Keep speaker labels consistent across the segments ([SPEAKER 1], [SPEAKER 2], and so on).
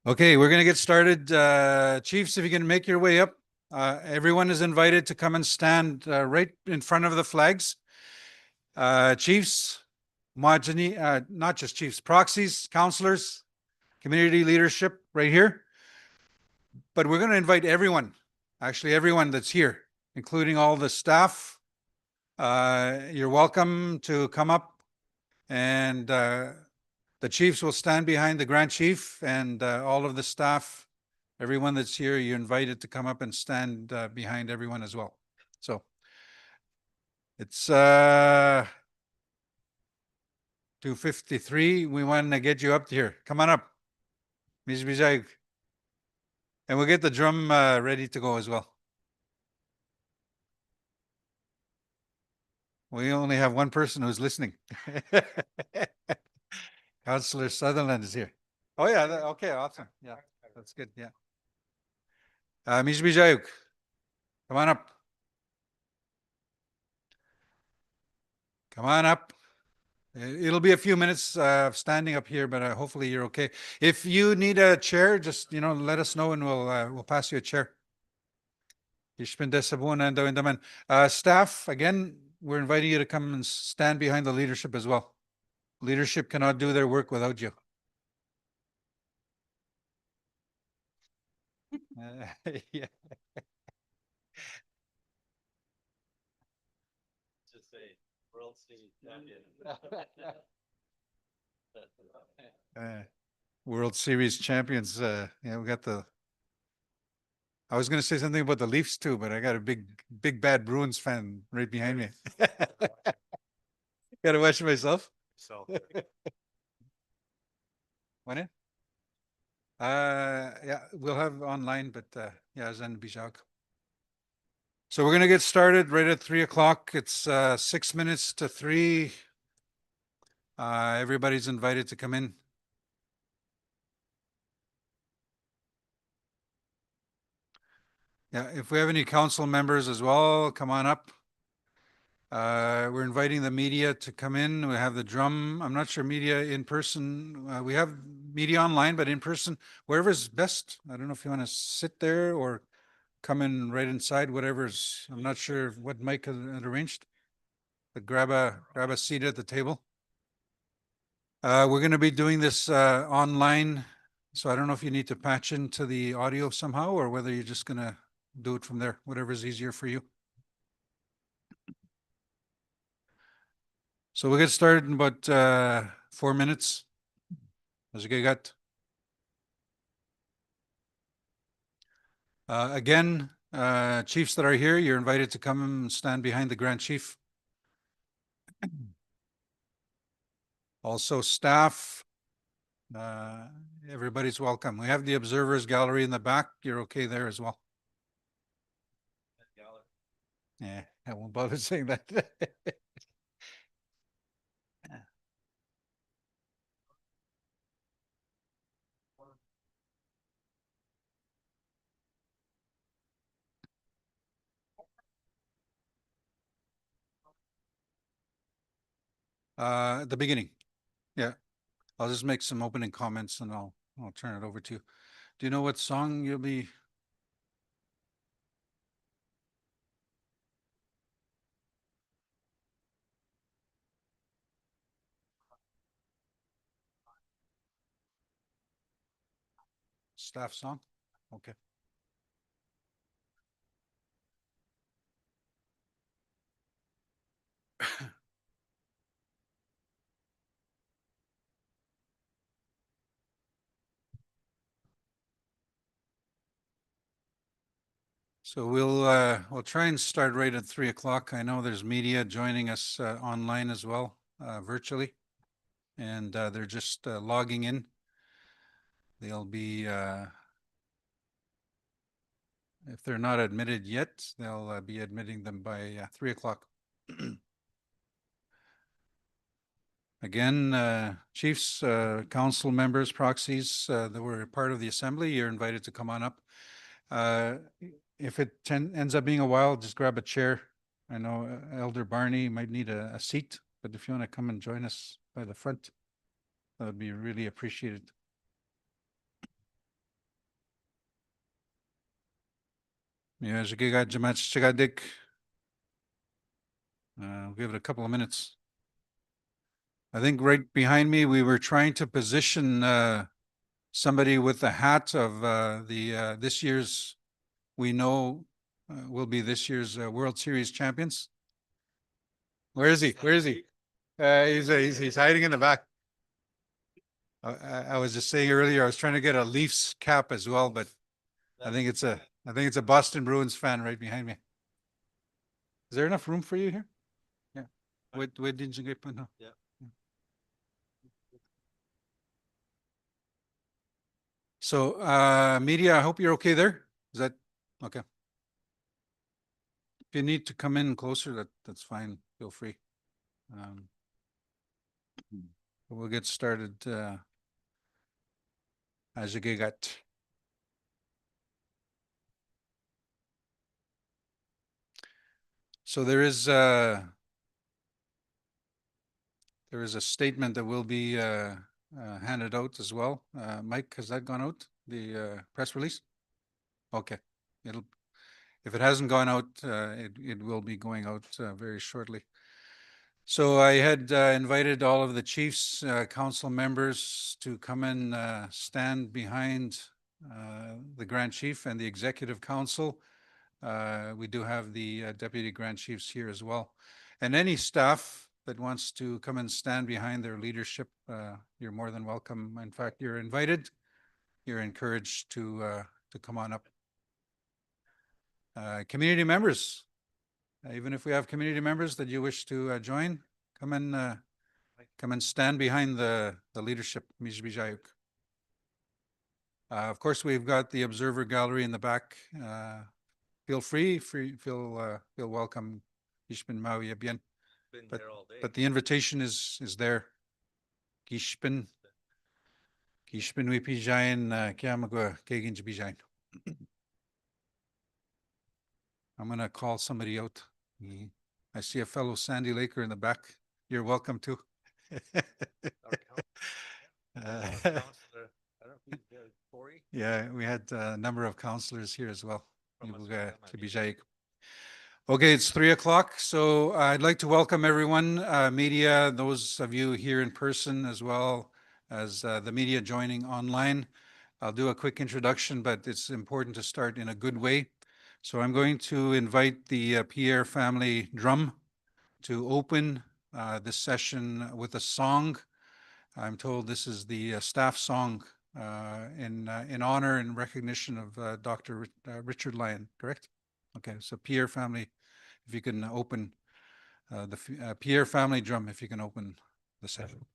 [SPEAKER 1] Okay, we're going to get started. Chiefs, if you can make your way up, everyone is invited to come and stand right in front of the flags. Chiefs, not just chiefs, proxies, counselors, community leadership right here. But we're going to invite everyone, actually everyone that's here, including all the staff. You're welcome to come up, and the chiefs will stand behind the Grand Chief, and all of the staff, everyone that's here, you're invited to come up and stand behind everyone as well. So it's 2:53. We want to get you up here. Come on up. And we'll get the drum ready to go as well. We only have one person who's listening. Councillor Sutherland is here. Oh yeah, okay, awesome. Yeah, that's good. Yeah. Ms. Bijayuk, come on up. Come on up. It'll be a few minutes standing up here, but hopefully you're okay. If you need a chair, just let us know and we'll pass you a chair. Staff, again, we're inviting you to come and stand behind the leadership as well. Leadership cannot do their work without you. Yeah.
[SPEAKER 2] Just say World Series champion.
[SPEAKER 1] World Series champions. Yeah, we got the. I was going to say something about the Leafs too, but I got a big bad Bruins fan right behind me. Got to watch myself.
[SPEAKER 2] So
[SPEAKER 1] When it? Yeah, we'll have online, but yeah, Zen Bijak. So we're gonna get started right at 3:00. It's 6 minutes to 3. Everybody's invited to come in. Yeah, if we have any council members as well, come on up. We're inviting the media to come in. We have the drum. I'm not sure media in person. We have media online, but in person, wherever's best. I don't know if you want to sit there or come in right inside, whatever's. I'm not sure what Mike had arranged, but grab a seat at the table. We're going to be doing this online, so I don't know if you need to patch into the audio somehow or whether you're just going to do it from there, whatever's easier for you. So we'll get started in about 4 minutes. As you got. Again, chiefs that are here, you're invited to come and stand behind the Grand Chief. Also staff, everybody's welcome. We have the observers gallery in the back. You're okay there as well. Yeah, I won't bother saying that. At the beginning. Yeah. I'll just make some opening comments and I'll turn it over to you. Do you know what song you'll be? Staff song? Okay. So we'll try and start right at 3:00. I know there's media joining us online as well, virtually, and they're just logging in. They'll be, if they're not admitted yet, they'll be admitting them by 3:00. Again, chiefs, council members, proxies that were part of the assembly, you're invited to come on up. if it ends up being a while, just grab a chair. I know Elder Barney might need a seat, but if you want to come and join us by the front, that would be really appreciated. Yeah, we'll give it a couple of minutes. I think right behind me, we were trying to position somebody with the hat of this year's, we know will be this year's World Series champions. Where is he? Where is he? He's hiding in the back. I was just saying earlier, I was trying to get a Leafs cap as well, but I think it's a Boston Bruins fan right behind me. Is there enough room for you here? Yeah. Where did you get put? No.
[SPEAKER 2] Yeah.
[SPEAKER 1] So, media, I hope you're okay there. Is that okay? If you need to come in closer, that's fine. Feel free. We'll get started as you get. So there is a statement that will be handed out as well. Mike, has that gone out? The press release? Okay. If it hasn't gone out, it will be going out very shortly. So I had invited all of the chiefs, council members to come and stand behind the Grand Chief and the Executive Council. We do have the Deputy Grand Chiefs here as well. And any staff that wants to come and stand behind their leadership, you're more than welcome. In fact, you're invited. You're encouraged to come on up. Community members, even if we have community members that you wish to join, come and stand behind the leadership. Of course, we've got the observer gallery in the back. Feel welcome.
[SPEAKER 2] Been there all day.
[SPEAKER 1] But the invitation is there. Gishpin wipijain kiamagwa kegin jibijain. I'm going to call somebody out. I see a fellow Sandy Laker in the back. You're welcome to. Yeah, we had a number of counselors here as well. Okay, it's 3:00. So I'd like to welcome everyone, media, those of you here in person, as well as the media joining online. I'll do a quick introduction, but it's important to start in a good way. So I'm going to invite the Pierre family drum to open this session with a song. I'm told this is the staff song in honor and recognition of Dr. Richard Lyon, correct? Okay, so Pierre family, if you can open the Pierre family drum, if you can open the session.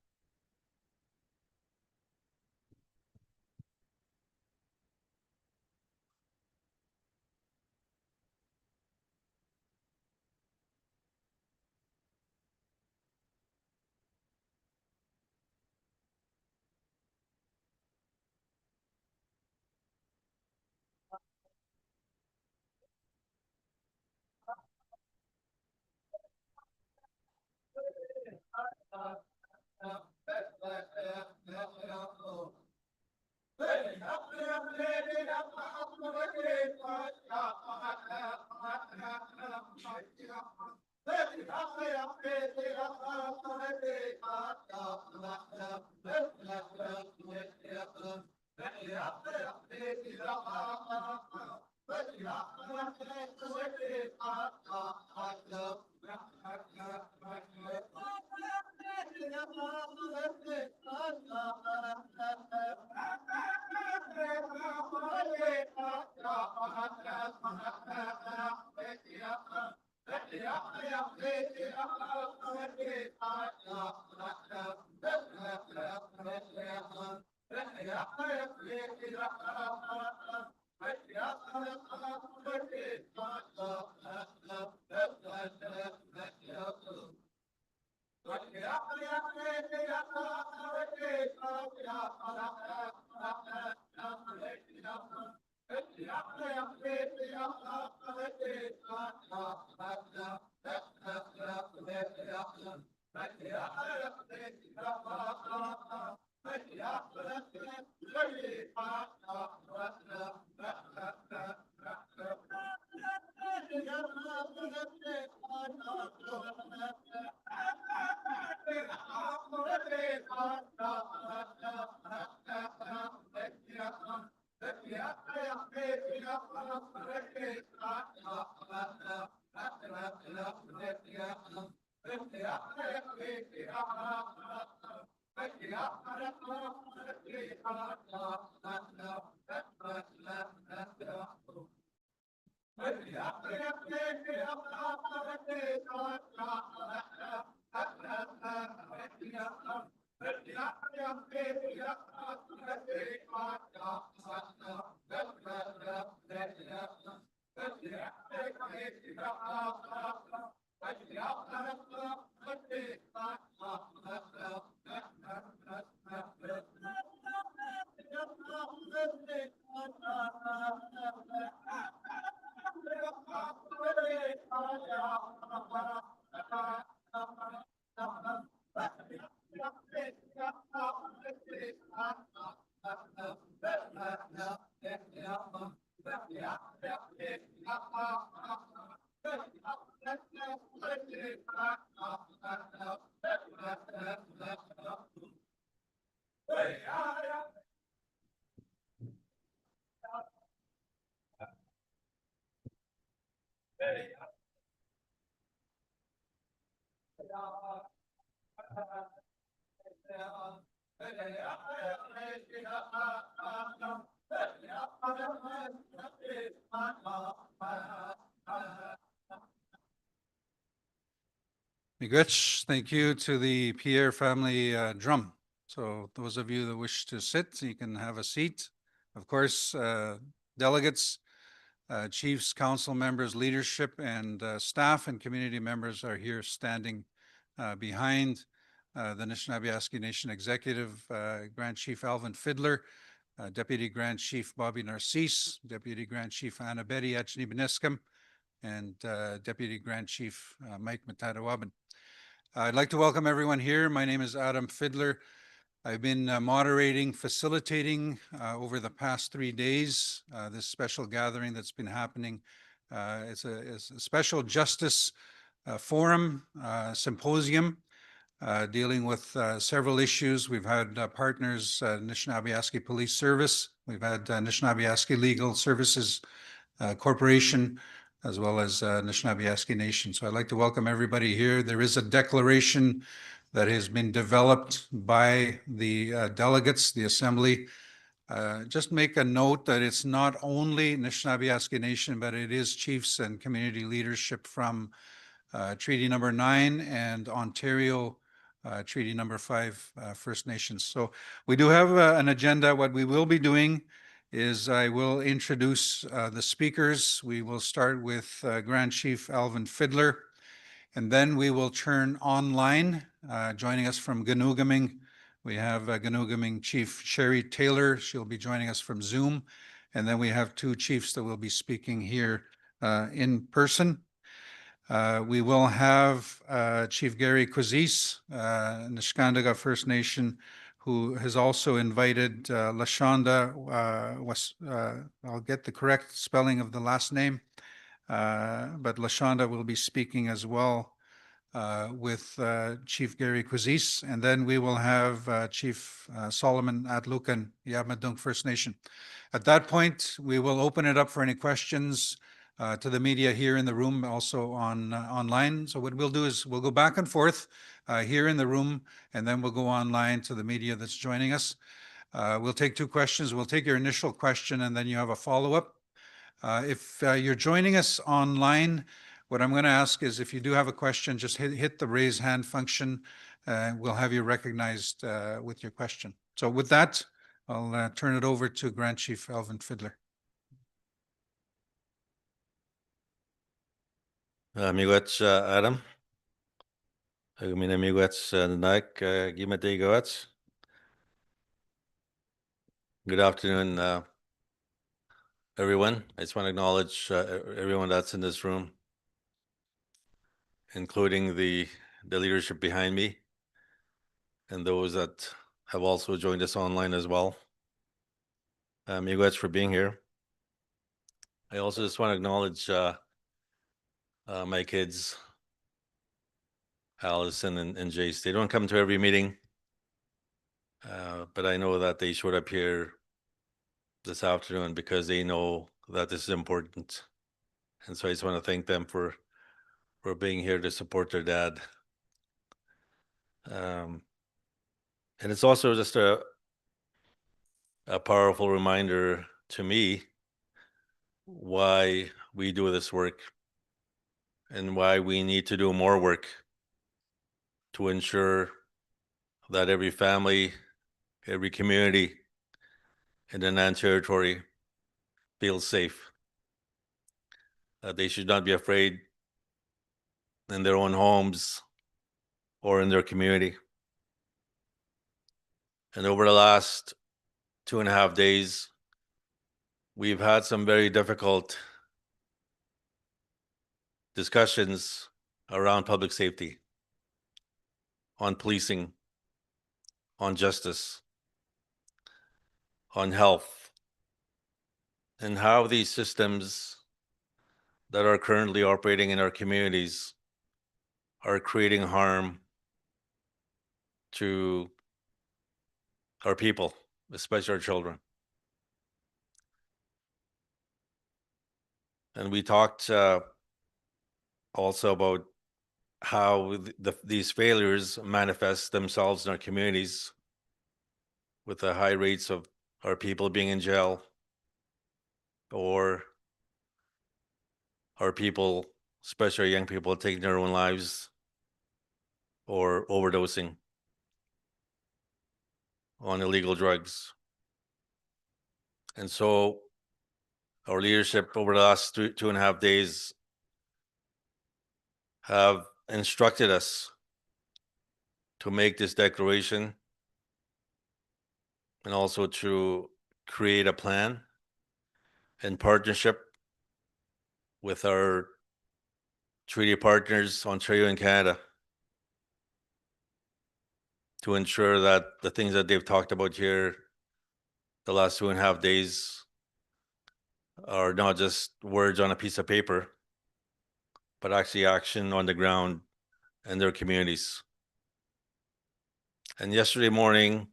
[SPEAKER 1] Miigwech, thank you to the Pierre family drum. So those of you that wish to sit, you can have a seat. Of course, delegates, chiefs, council members, leadership, and staff and community members are here standing behind the Anishinaabe Nation Executive, Grand Chief Alvin Fiddler, Deputy Grand Chief Bobby Narcisse, Deputy Grand Chief Anna Betty Achnibenescum, and Deputy Grand Chief Mike Matadawaban. I'd like to welcome everyone here. My name is Adam Fiddler. I've been moderating, facilitating over the past 3 days this special gathering that's been happening. It's a special justice forum, symposium, dealing with several issues. We've had partners, Anishinaabe Police Service. We've had Anishinaabe Legal Services Corporation, as well as Anishinaabe Nation. So I'd like to welcome everybody here. There is a declaration that has been developed by the delegates, the Assembly. Just make a note that it's not only Anishinaabe Nation, but it is chiefs and community leadership from Treaty Number 9 and Ontario Treaty Number 5 First Nations. So we do have an agenda. What we will be doing is I will introduce the speakers. We will start with Grand Chief Alvin Fiddler, and then we will turn online. Joining us from Ganoogaming, we have Ganoogaming Chief Sherry Taylor. She'll be joining us from Zoom. And then we have 2 chiefs that will be speaking here in person. We will have Chief Gary Quizis, Niskandaga First Nation, who has also invited Lashonda, I'll get the correct spelling of the last name, but Lashonda will be speaking as well with Chief Gary Quizis. And then we will have Chief Solomon Atlukan, Yamadunk First Nation. At that point, we will open it up for any questions to the media here in the room, also online. So what we'll do is we'll go back and forth here in the room, and then we'll go online to the media that's joining us. We'll take 2 questions. We'll take your initial question, and then you have a follow-up. If you're joining us online, what I'm going to ask is if you do have a question, just hit the raise hand function, and we'll have you recognized with your question. So with that, I'll turn it over to Grand Chief Alvin Fiddler.
[SPEAKER 3] Miigwech, Adam. Mina miigwech Naik Gimatigowatz. Good afternoon, everyone. I just want to acknowledge everyone that's in this room, including the the leadership behind me, and those that have also joined us online as well. Miigwech for being here. I also just want to acknowledge my kids, Allison and Jace. They don't come to every meeting, but I know that they showed up here this afternoon because they know that this is important. And so I just want to thank them for being here to support their dad. And it's also just a powerful reminder to me why we do this work and why we need to do more work to ensure that every family, every community in the NAN territory feels safe. That they should not be afraid in their own homes or in their community. And over the last 2.5 days, we've had some very difficult discussions around public safety, on policing, on justice, on health, and how these systems that are currently operating in our communities are creating harm to our people, especially our children. And we talked also about how these failures manifest themselves in our communities with the high rates of our people being in jail, or our people, especially our young people, taking their own lives or overdosing on illegal drugs. And so our leadership over the last 2.5 days have instructed us to make this declaration and also to create a plan in partnership with our treaty partners, Ontario and Canada, to ensure that the things that they've talked about here the last 2.5 days are not just words on a piece of paper, but actually action on the ground in their communities. And yesterday morning,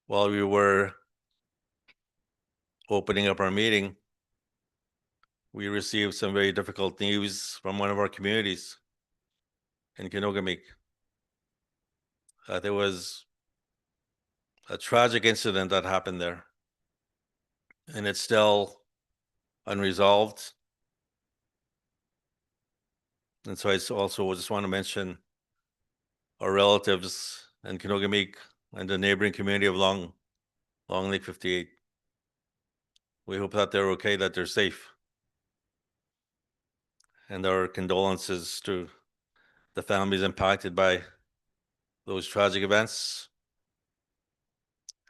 [SPEAKER 3] while we were opening up our meeting, we received some very difficult news from one of our communities in Kenogami. There was a tragic incident that happened there, and it's still unresolved. And so I also just want to mention our relatives in Kenogami and the neighboring community of Long Lake 58. We hope that they're okay, that they're safe. And our condolences to the families impacted by those tragic events.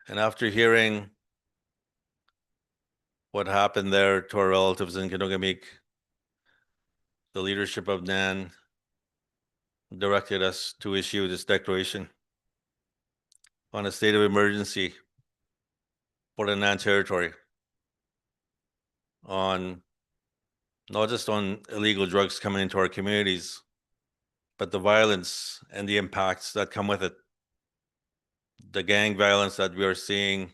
[SPEAKER 3] And after hearing what happened there to our relatives in Kenogami, the leadership of NAN directed us to issue this declaration on a state of emergency for the NAN territory, on not just on illegal drugs coming into our communities, but the violence and the impacts that come with it. The gang violence that we are seeing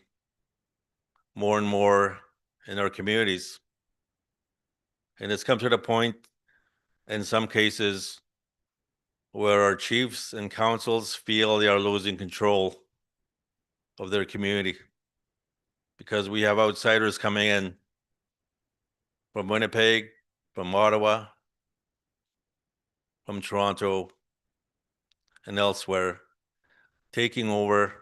[SPEAKER 3] more and more in our communities. And it's come to the point, in some cases, where our chiefs and councils feel they are losing control of their community because we have outsiders coming in from Winnipeg, from Ottawa, from Toronto, and elsewhere, taking over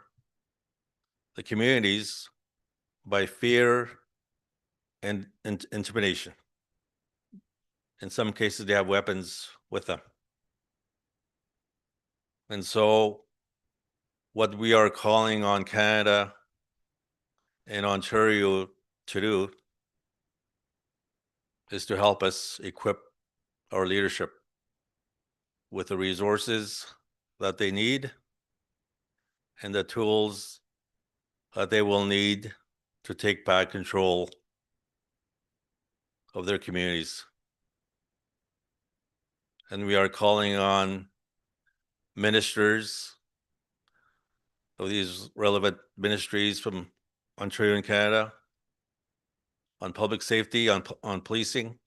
[SPEAKER 3] the communities by fear and intimidation. In some cases, they have weapons with them. And so what we are calling on Canada and Ontario to do is to help us equip our leadership with the resources that they need and the tools that they will need to take back control of their communities. And we are calling on ministers of these relevant ministries from Ontario and Canada on public safety, on policing,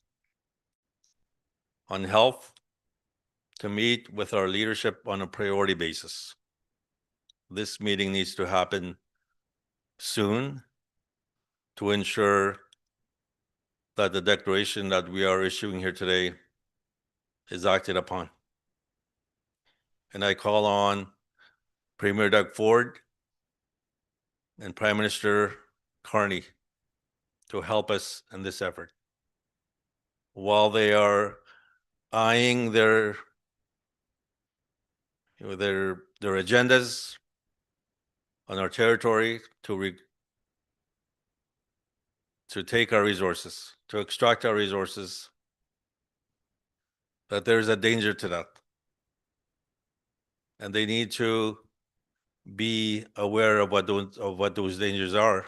[SPEAKER 3] on health, to meet with our leadership on a priority basis. This meeting needs to happen soon to ensure that the declaration that we are issuing here today is acted upon. And I call on Premier Doug Ford and Prime Minister Carney to help us in this effort. While they are eyeing their agendas on our territory to take our resources, to extract our resources, that there's a danger to that. And they need to be aware of what those dangers are.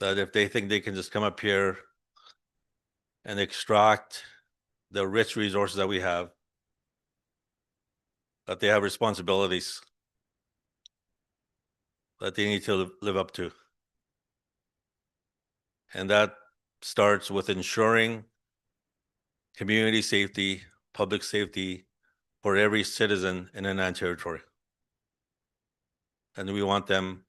[SPEAKER 3] That if they think they can just come up here and extract the rich resources that we have, that they have responsibilities that they need to live up to. And that starts with ensuring community safety, public safety for every citizen in the NAN territory. And we want them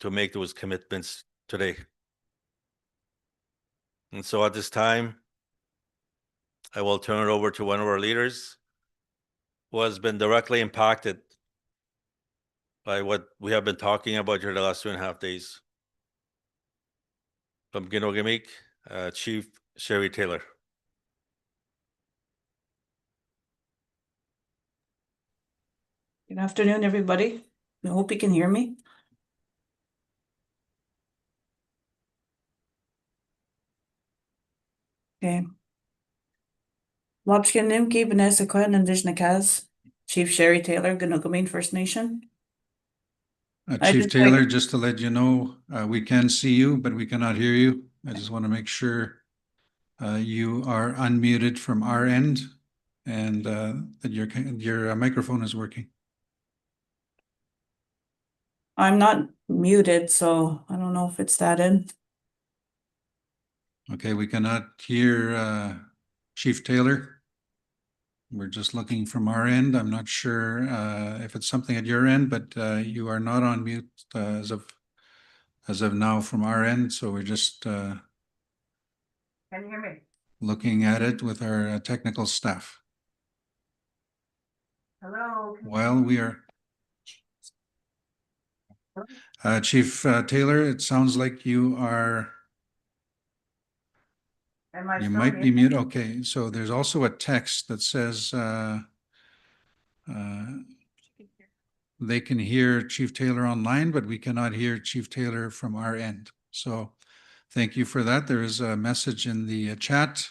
[SPEAKER 3] to make those commitments today. And so at this time, I will turn it over to one of our leaders who has been directly impacted by what we have been talking about here the last 2.5 days. From Ginogimik, Chief Sherry Taylor.
[SPEAKER 4] Good afternoon, everybody. I hope you can hear me. Okay. Wapskinimki, Vanessa Quinn, Indigenous Kaz, Chief Sherry Taylor, Gunugumeen First Nation. I
[SPEAKER 1] Chief
[SPEAKER 4] just
[SPEAKER 1] Taylor,
[SPEAKER 4] like-
[SPEAKER 1] just to let you know, we can see you, but we cannot hear you. I just want to make sure you are unmuted from our end and that your microphone is working.
[SPEAKER 4] I'm not muted, so I don't know if it's that in.
[SPEAKER 1] Okay, we cannot hear Chief Taylor. We're just looking from our end. I'm not sure if it's something at your end, but you are not on mute as of now from our end. So we're just
[SPEAKER 4] Can you hear me?
[SPEAKER 1] looking at it with our technical staff.
[SPEAKER 4] Hello?
[SPEAKER 1] While we are Chief Taylor, it sounds like you are.
[SPEAKER 4] Am I
[SPEAKER 1] You
[SPEAKER 4] still
[SPEAKER 1] might be
[SPEAKER 4] muted?
[SPEAKER 1] mute. Okay, so there's also a text that says they can hear Chief Taylor online, but we cannot hear Chief Taylor from our end. So thank you for that. There is a message in the chat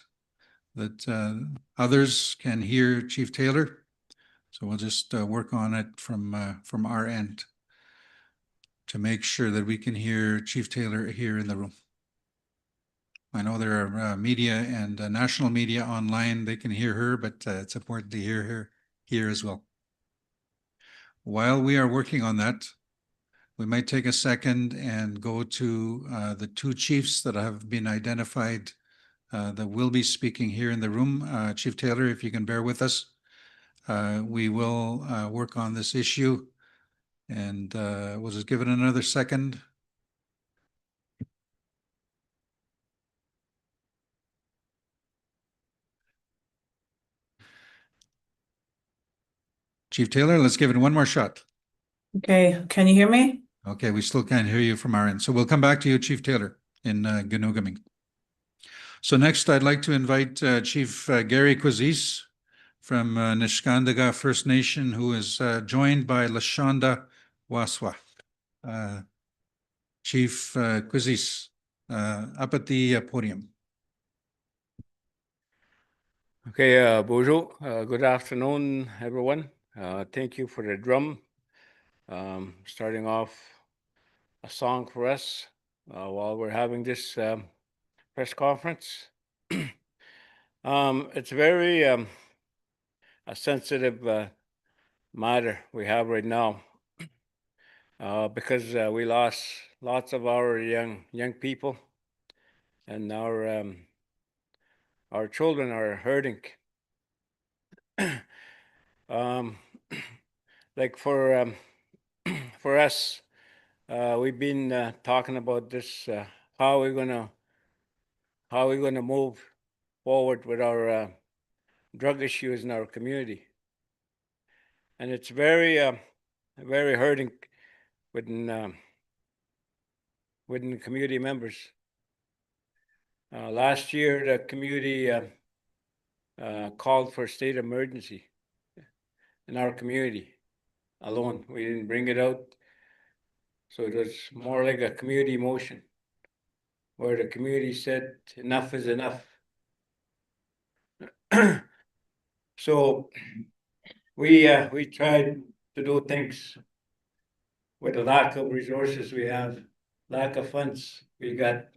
[SPEAKER 1] that others can hear Chief Taylor. So we'll just work on it from our end to make sure that we can hear Chief Taylor here in the room. I know there are media and national media online. They can hear her, but it's important to hear her here as well. While we are working on that, we might take a second and go to the two chiefs that have been identified that will be speaking here in the room. Chief Taylor, if you can bear with us, we will work on this issue. And we'll just give it another second. Chief Taylor, let's give it one more shot.
[SPEAKER 4] Okay, can you hear me?
[SPEAKER 1] Okay, we still can't hear you from our end. So we'll come back to you, Chief Taylor, in Gunuguming. So next, I'd like to invite Chief Gary Quizis from Niskandaga First Nation, who is joined by Lashonda Waswa. Chief Quizis, up at the podium.
[SPEAKER 5] Okay, bonjour. Good afternoon, everyone. Thank you for the drum. Starting off a song for us while we're having this press conference. It's very a sensitive matter we have right now because we lost lots of our young people, and our children are hurting. Like for us, we've been talking about this how we're gonna move forward with our drug issues in our community, and it's very hurting within within community members. Last year, the community called for a state emergency in our community alone. We didn't bring it out, so it was more like a community motion where the community said enough is enough. So we tried to do things with the lack of resources we have, lack of funds we got.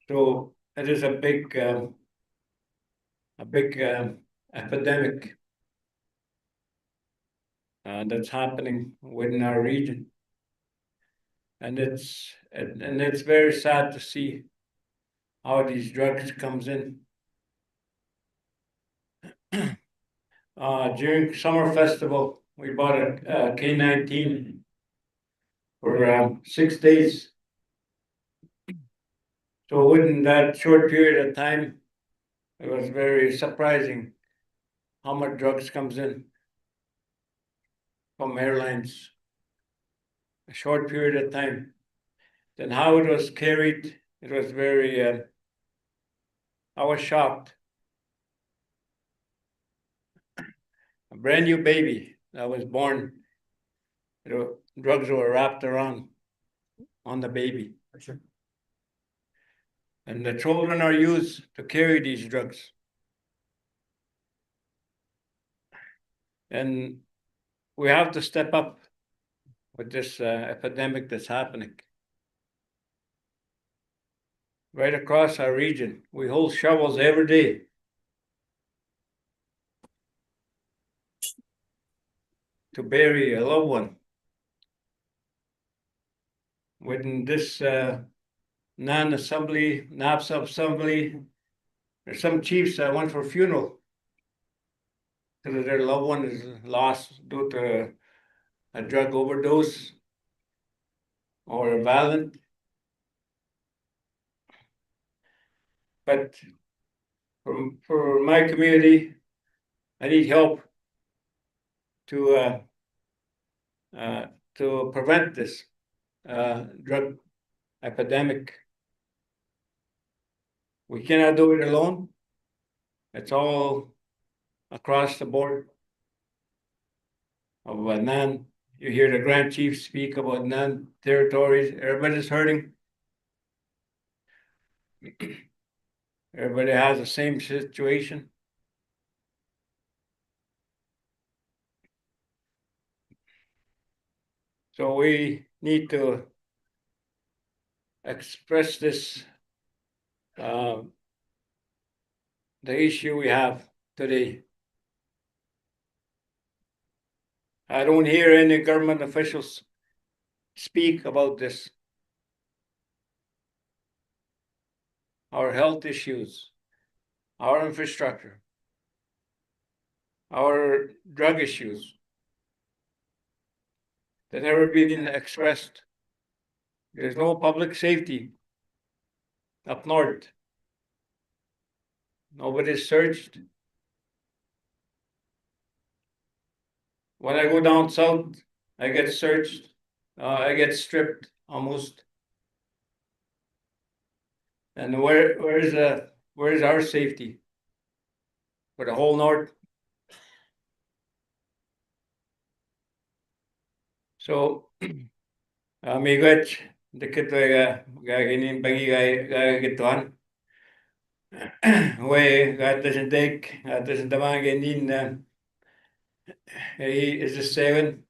[SPEAKER 5] So it is a big epidemic that's happening within our region, and it's very sad to see how these drugs comes in. During summer festival, we bought a K-19 for 6 days. So within that short period of time, it was very surprising how much drugs comes in from airlines. A short period of time. Then how it was carried, it was very, I was shocked. A brand new baby that was born, drugs were wrapped around on the baby. Sure. And the children are used to carry these drugs. And we have to step up with this epidemic that's happening. Right across our region, we hold shovels every day. To bury a loved one. Within this NAN assembly, NAPSA assembly, there's some chiefs that went for a funeral because their loved one is lost due to a drug overdose or a violent. But for my community, I need help to prevent this drug epidemic. We cannot do it alone. It's all across the board of NAN. You hear the Grand Chief speak about NAN territories. Everybody's hurting. Everybody has the same situation. So we need to express this, the issue we have today. I don't hear any government officials speak about this. Our health issues, our infrastructure, our drug issues that never been expressed. There's no public safety up north. Nobody's searched. When I go down south, I get searched. I get stripped almost. And where is our safety for the whole north? So, miigwech dikit gagainin bangi gagagituan. we gaat tussen dik, gaat tussen de wagen in, he is a 7.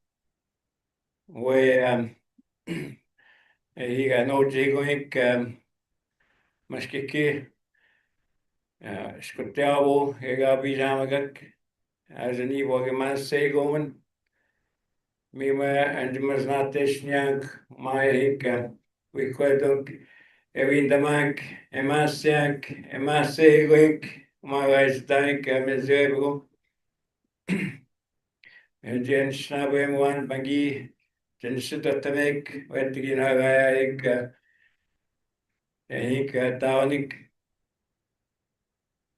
[SPEAKER 5] We, he got no jigoink, maskiki, skutjabo, he got bijamagak, as an evil man say going. Mima and Masnatish Nyank, my hick, we quite Evin the Mank, Emasiak, Emasegwik, my wife's tank, Mizebo. And Jen Snabem one Bangi, Jen Sutamek, went to Ginaik, Hink, Townik.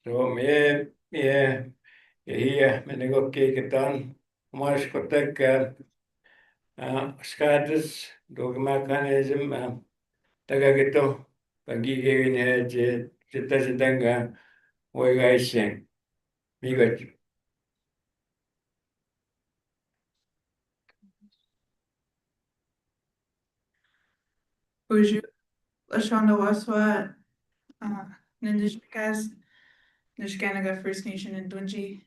[SPEAKER 5] So, yeah, here, when I got cake it done, Marsh Kotek, Scatters, Dogmacanism, Tagagito, Bangi giving her Jitazanga, what guys saying. Me got you.
[SPEAKER 6] Bonjour, Lashonda Waswa, Nindishkas, Nishkanaga First Nation in Dunji.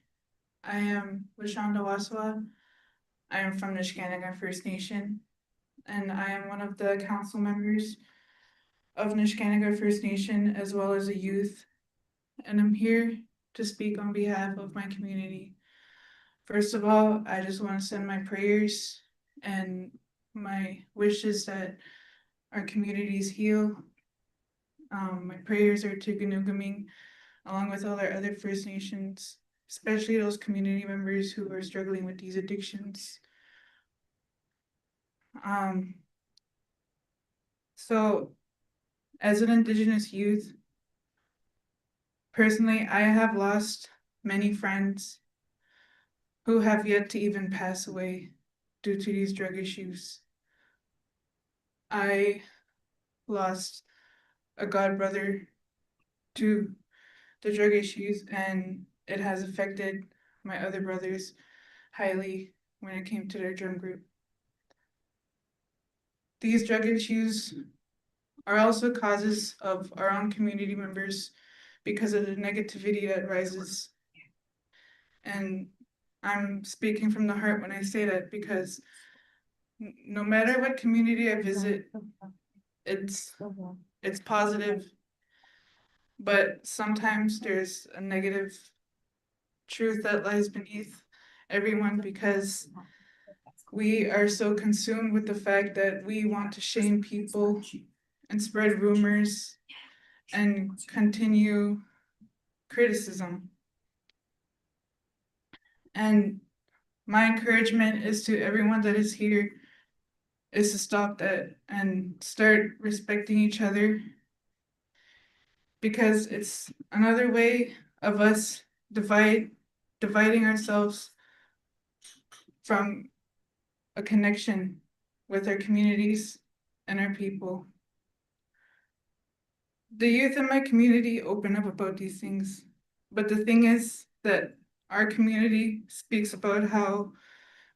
[SPEAKER 6] I am Lashonda Waswa. I am from Nishkanaga First Nation, and I am one of the council members of Nishkanaga First Nation as well as a youth. And I'm here to speak on behalf of my community. First of all, I just want to send my prayers and my wishes that our communities heal. My prayers are to Ganugaming, along with all our other First Nations, especially those community members who are struggling with these addictions. So, as an Indigenous youth, personally, I have lost many friends who have yet to even pass away due to these drug issues. I lost a god brother to the drug issues, and it has affected my other brothers highly when it came to their drum group. These drug issues are also causes of our own community members because of the negativity that rises. And I'm speaking from the heart when I say that, because no matter what community I visit, it's positive, but sometimes there's a negative truth that lies beneath everyone, because we are so consumed with the fact that we want to shame people and spread rumors and continue criticism. And my encouragement is to everyone that is here is to stop that and start respecting each other, because it's another way of us dividing ourselves from a connection with our communities and our people. The youth in my community open up about these things, but the thing is that our community speaks about how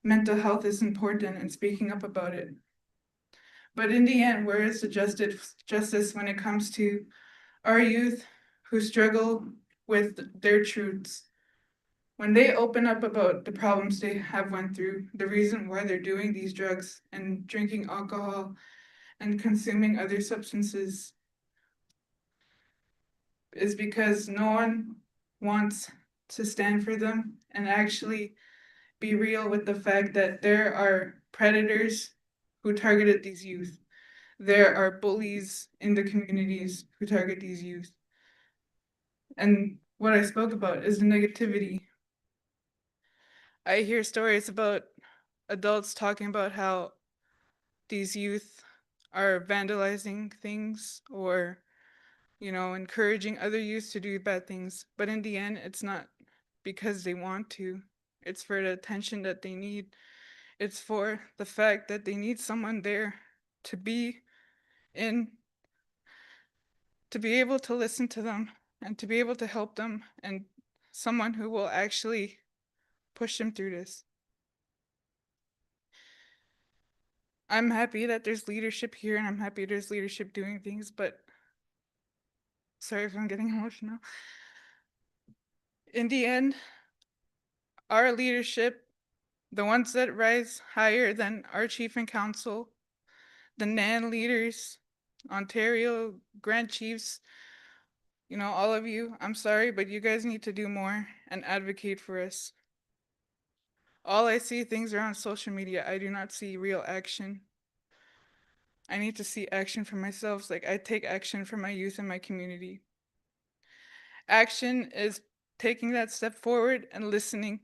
[SPEAKER 6] mental health is important and speaking up about it. But in the end, where is the justice when it comes to our youth who struggle with their truths? When they open up about the problems they have went through, the reason why they're doing these drugs and drinking alcohol and consuming other substances, is because no one wants to stand for them and actually be real with the fact that there are predators who targeted these youth. There are bullies in the communities who target these youth. And what I spoke about is the negativity. I hear stories about adults talking about how these youth are vandalizing things, or encouraging other youth to do bad things. But in the end, it's not because they want to. It's for the attention that they need. It's for the fact that they need someone there to be able to listen to them and to be able to help them, and someone who will actually push them through this. I'm happy that there's leadership here, and I'm happy there's leadership doing things, but Sorry if I'm getting emotional. In the end, our leadership, the ones that rise higher than our chief and council, the NAN leaders, Ontario, Grand Chiefs, you know, all of you, I'm sorry, but you guys need to do more and advocate for us. All I see things are on social media. I do not see real action. I need to see action for myself. Like I take action for my youth and my community. Action is taking that step forward and listening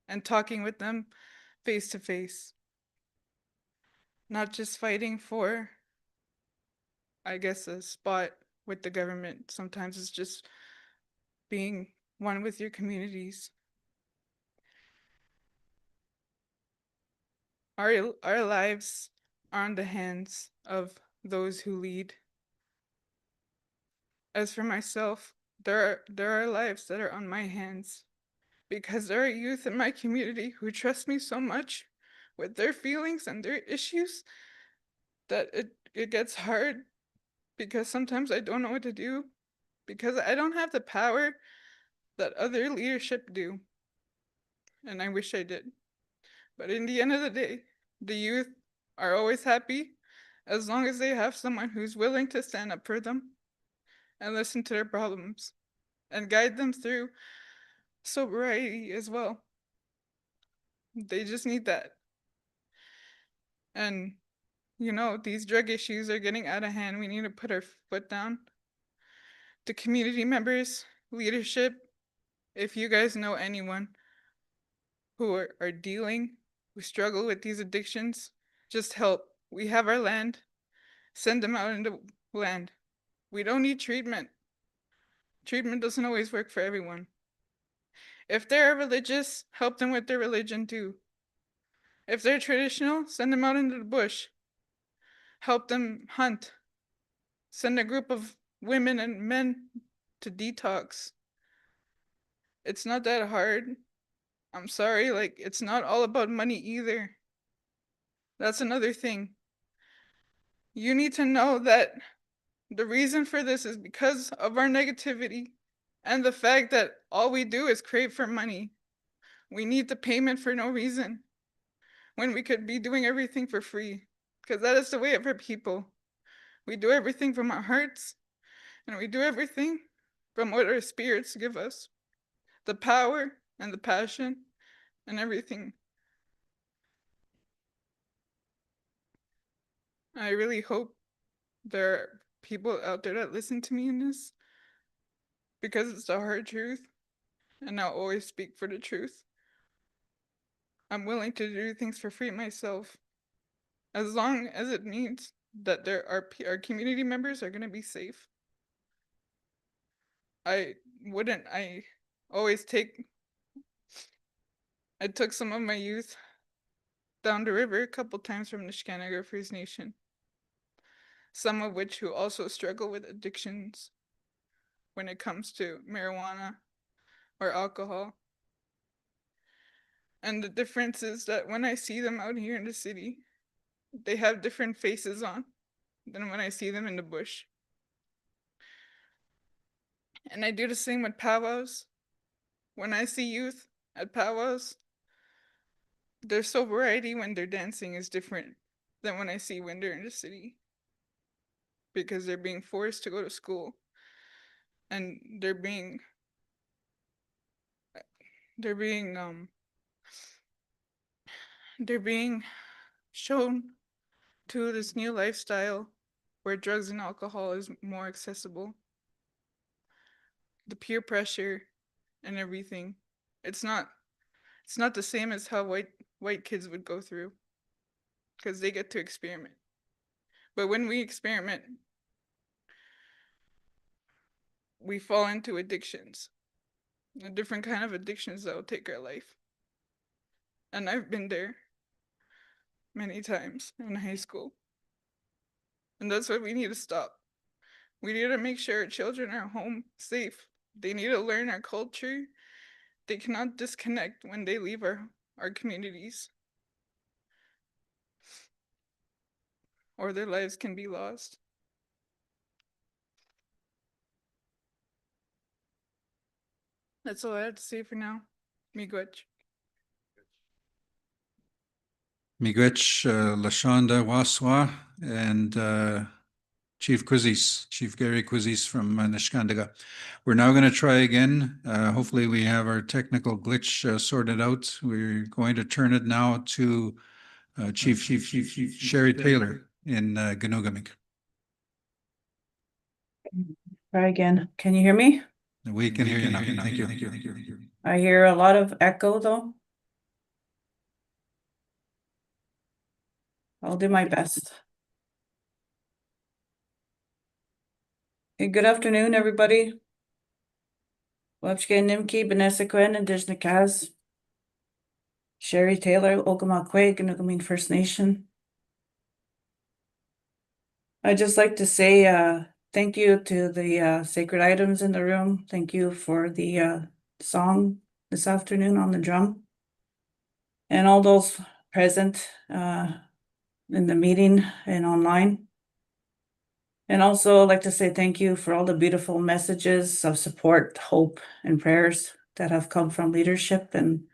[SPEAKER 6] and talking with them face to face. Not just fighting for, I guess, a spot with the government. Sometimes it's just being one with your communities. Our lives are in the hands of those who lead. As for myself, there are lives that are on my hands because there are youth in my community who trust me so much with their feelings and their issues that it gets hard because sometimes I don't know what to do because I don't have the power that other leadership do. And I wish I did. But in the end of the day, the youth are always happy as long as they have someone who's willing to stand up for them and listen to their problems and guide them through sobriety as well. They just need that. And, you know, these drug issues are getting out of hand. We need to put our foot down. The community members, leadership, if you guys know anyone who are dealing, who struggle with these addictions, just help. We have our land. Send them out into land. We don't need treatment. Treatment doesn't always work for everyone. If they're religious, help them with their religion too. If they're traditional, send them out into the bush. Help them hunt. Send a group of women and men to detox. It's not that hard. I'm sorry, like, it's not all about money either. That's another thing. You need to know that the reason for this is because of our negativity and the fact that all we do is crave for money. We need the payment for no reason when we could be doing everything for free, because that is the way of our people. We do everything from our hearts, and we do everything from what our spirits give us, the power and the passion and everything. I really hope there are people out there that listen to me in this, because it's the hard truth, and I'll always speak for the truth. I'm willing to do things for free myself, as long as it means that our community members are gonna be safe. I always I took some of my youth down the river a couple times from the Shikanaga First Nation, some of which who also struggle with addictions when it comes to marijuana or alcohol. And the difference is that when I see them out here in the city, they have different faces on than when I see them in the bush. And I do the same with powwows. When I see youth at powwows, their sobriety when they're dancing is different than when I see when they're in the city, because they're being forced to go to school and they're being they're being shown to this new lifestyle where drugs and alcohol is more accessible. The peer pressure and everything. It's not the same as how white kids would go through, because they get to experiment. But when we experiment, we fall into addictions, a different kind of addictions that will take our life. And I've been there many times in high school. And that's what we need to stop. We need to make sure our children are home safe. They need to learn our culture. They cannot disconnect when they leave our communities, or their lives can be lost. That's all I have to say for now. Miigwech.
[SPEAKER 1] Miigwech, Lashonda Waswa, and Chief Gary Quizis from Nishkandaga. We're now going to try again. Hopefully we have our technical glitch sorted out. We're going to turn it now to Chief Sherry Taylor in Ganugamick.
[SPEAKER 4] Try again. Can you hear me?
[SPEAKER 1] We can hear you now. Thank you.
[SPEAKER 4] I hear a lot of echo though. I'll do my best. Hey, good afternoon, everybody. Wapchke Nimki, Benesequen, Indigenous Kaz. Sherry Taylor, Ogamakwe, Ganugamiin First Nation. I'd just like to say thank you to the sacred items in the room. Thank you for the song this afternoon on the drum. And all those present in the meeting and online. And also I'd like to say thank you for all the beautiful messages of support, hope, and prayers that have come from leadership and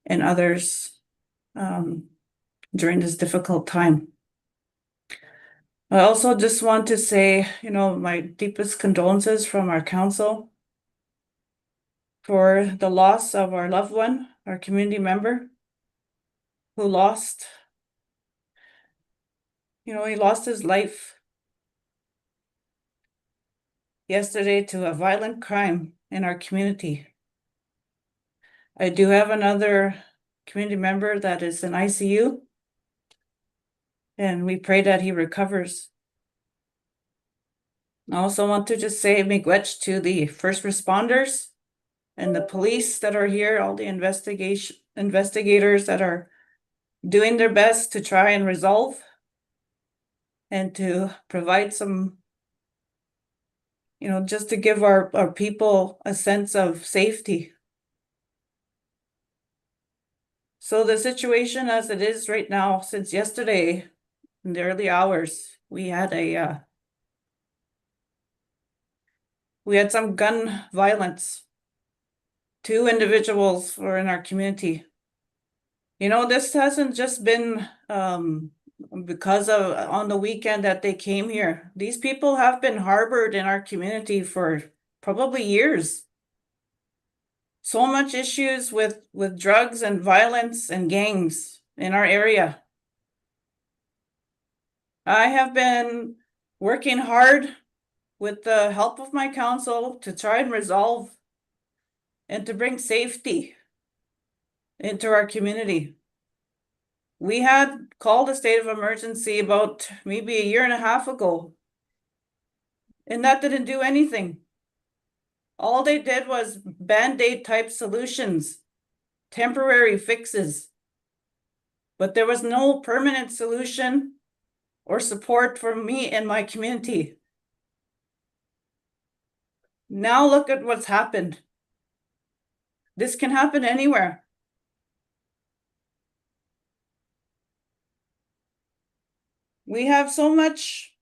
[SPEAKER 4] others during this difficult time. I also just want to say, my deepest condolences from our council for the loss of our loved one, our community member, who lost, he lost his life yesterday to a violent crime in our community. I do have another community member that is in ICU, and we pray that he recovers. I also want to just say miigwech to the first responders and the police that are here, all the investigators that are doing their best to try and resolve and to provide some, just to give our people a sense of safety. So the situation as it is right now, since yesterday in the early hours, we had some gun violence. 2 individuals were in our community. This hasn't just been because of on the weekend that they came here. These people have been harbored in our community for probably years. So much issues with drugs and violence and gangs in our area. I have been working hard with the help of my council to try and resolve and to bring safety into our community. We had called a state of emergency about maybe a year and a half ago, and that didn't do anything. All they did was Band-Aid type solutions, temporary fixes, but there was no permanent solution or support for me and my community. Now look at what's happened. This can happen anywhere. We have so much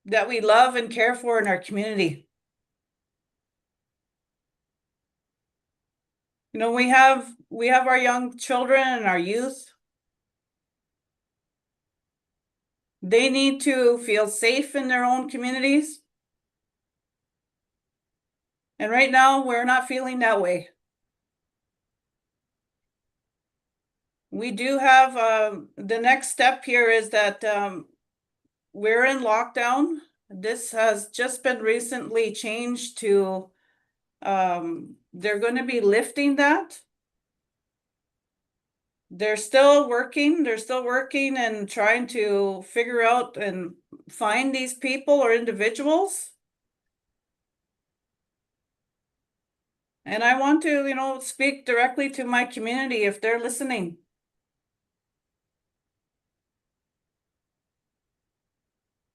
[SPEAKER 4] that we love and care for in our community. We have our young children and our youth. They need to feel safe in their own communities. And right now, we're not feeling that way. We do have, the next step here is that we're in lockdown. This has just been recently changed to, they're going to be lifting that. They're still working and trying to figure out and find these people or individuals. And I want to, speak directly to my community if they're listening.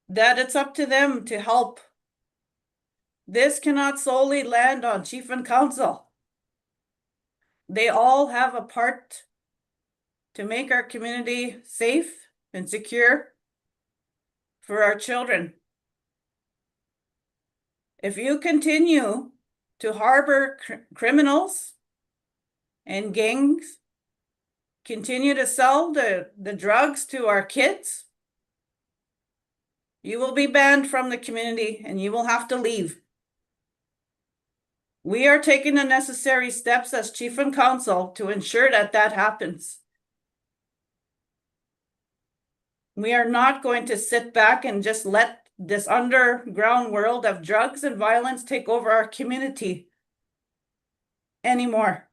[SPEAKER 4] That it's up to them to help. This cannot solely land on chief and council. They all have a part to make our community safe and secure for our children. If you continue to harbor criminals and gangs, continue to sell the drugs to our kids, you will be banned from the community and you will have to leave. We are taking the necessary steps as chief and council to ensure that that happens. We are not going to sit back and just let this underground world of drugs and violence take over our community anymore.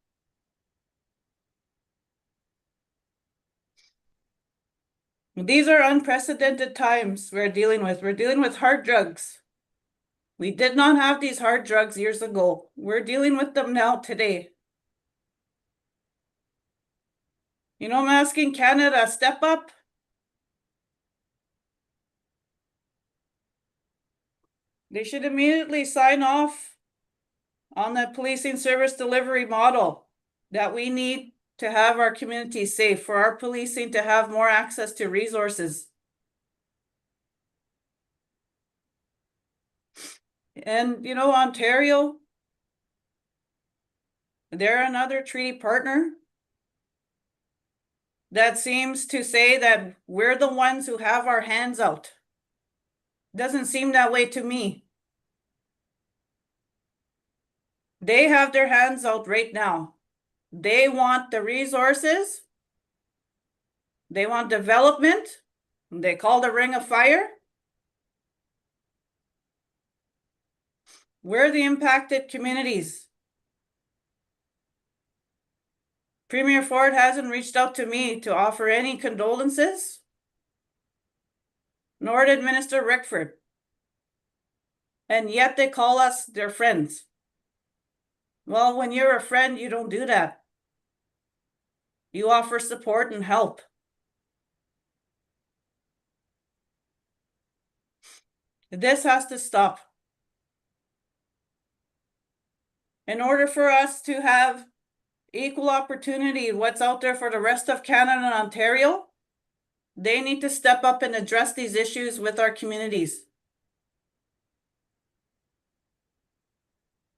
[SPEAKER 4] These are unprecedented times we're dealing with. We're dealing with hard drugs. We did not have these hard drugs years ago. We're dealing with them now today. You know, I'm asking Canada, step up. They should immediately sign off on the policing service delivery model that we need to have our community safe, for our policing to have more access to resources. And, you know, Ontario, they're another treaty partner that seems to say that we're the ones who have our hands out. Doesn't seem that way to me. They have their hands out right now. They want the resources. They want development. They call the Ring of Fire. We're the impacted communities. Premier Ford hasn't reached out to me to offer any condolences, nor did Minister Rickford. And yet they call us their friends. Well, when you're a friend, you don't do that. You offer support and help. This has to stop. In order for us to have equal opportunity, what's out there for the rest of Canada and Ontario, they need to step up and address these issues with our communities.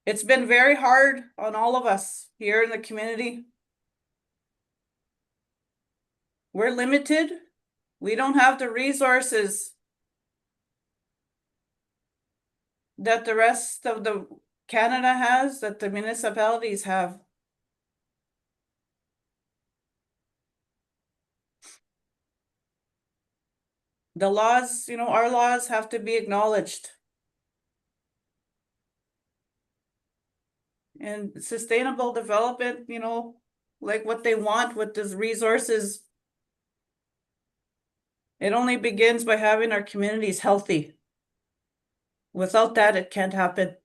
[SPEAKER 4] It's been very hard on all of us here in the community. We're limited. We don't have the resources that the rest of the Canada has, that the municipalities have. The laws, you know, our laws have to be acknowledged. And sustainable development, you know, like what they want with these resources, it only begins by having our communities healthy. Without that, it can't happen.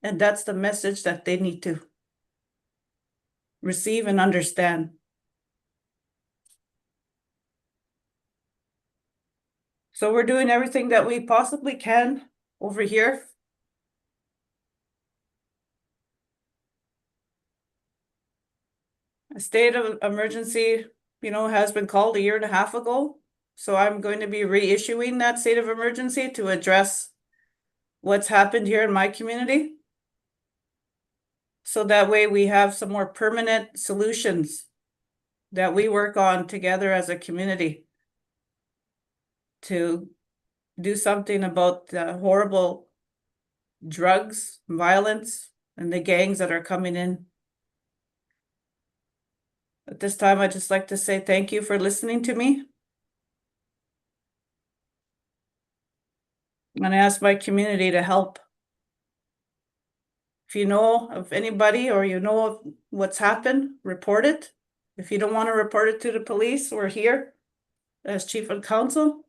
[SPEAKER 4] And that's the message that they need to receive and understand. So we're doing everything that we possibly can over here. A state of emergency, you know, has been called a year and a half ago. So I'm going to be reissuing that state of emergency to address what's happened here in my community. So that way we have some more permanent solutions that we work on together as a community to do something about the horrible drugs, violence, and the gangs that are coming in. At this time, I'd just like to say thank you for listening to me. And I ask my community to help. If you know of anybody or you know of what's happened, report it. If you don't want to report it to the police, we're here as chief of council.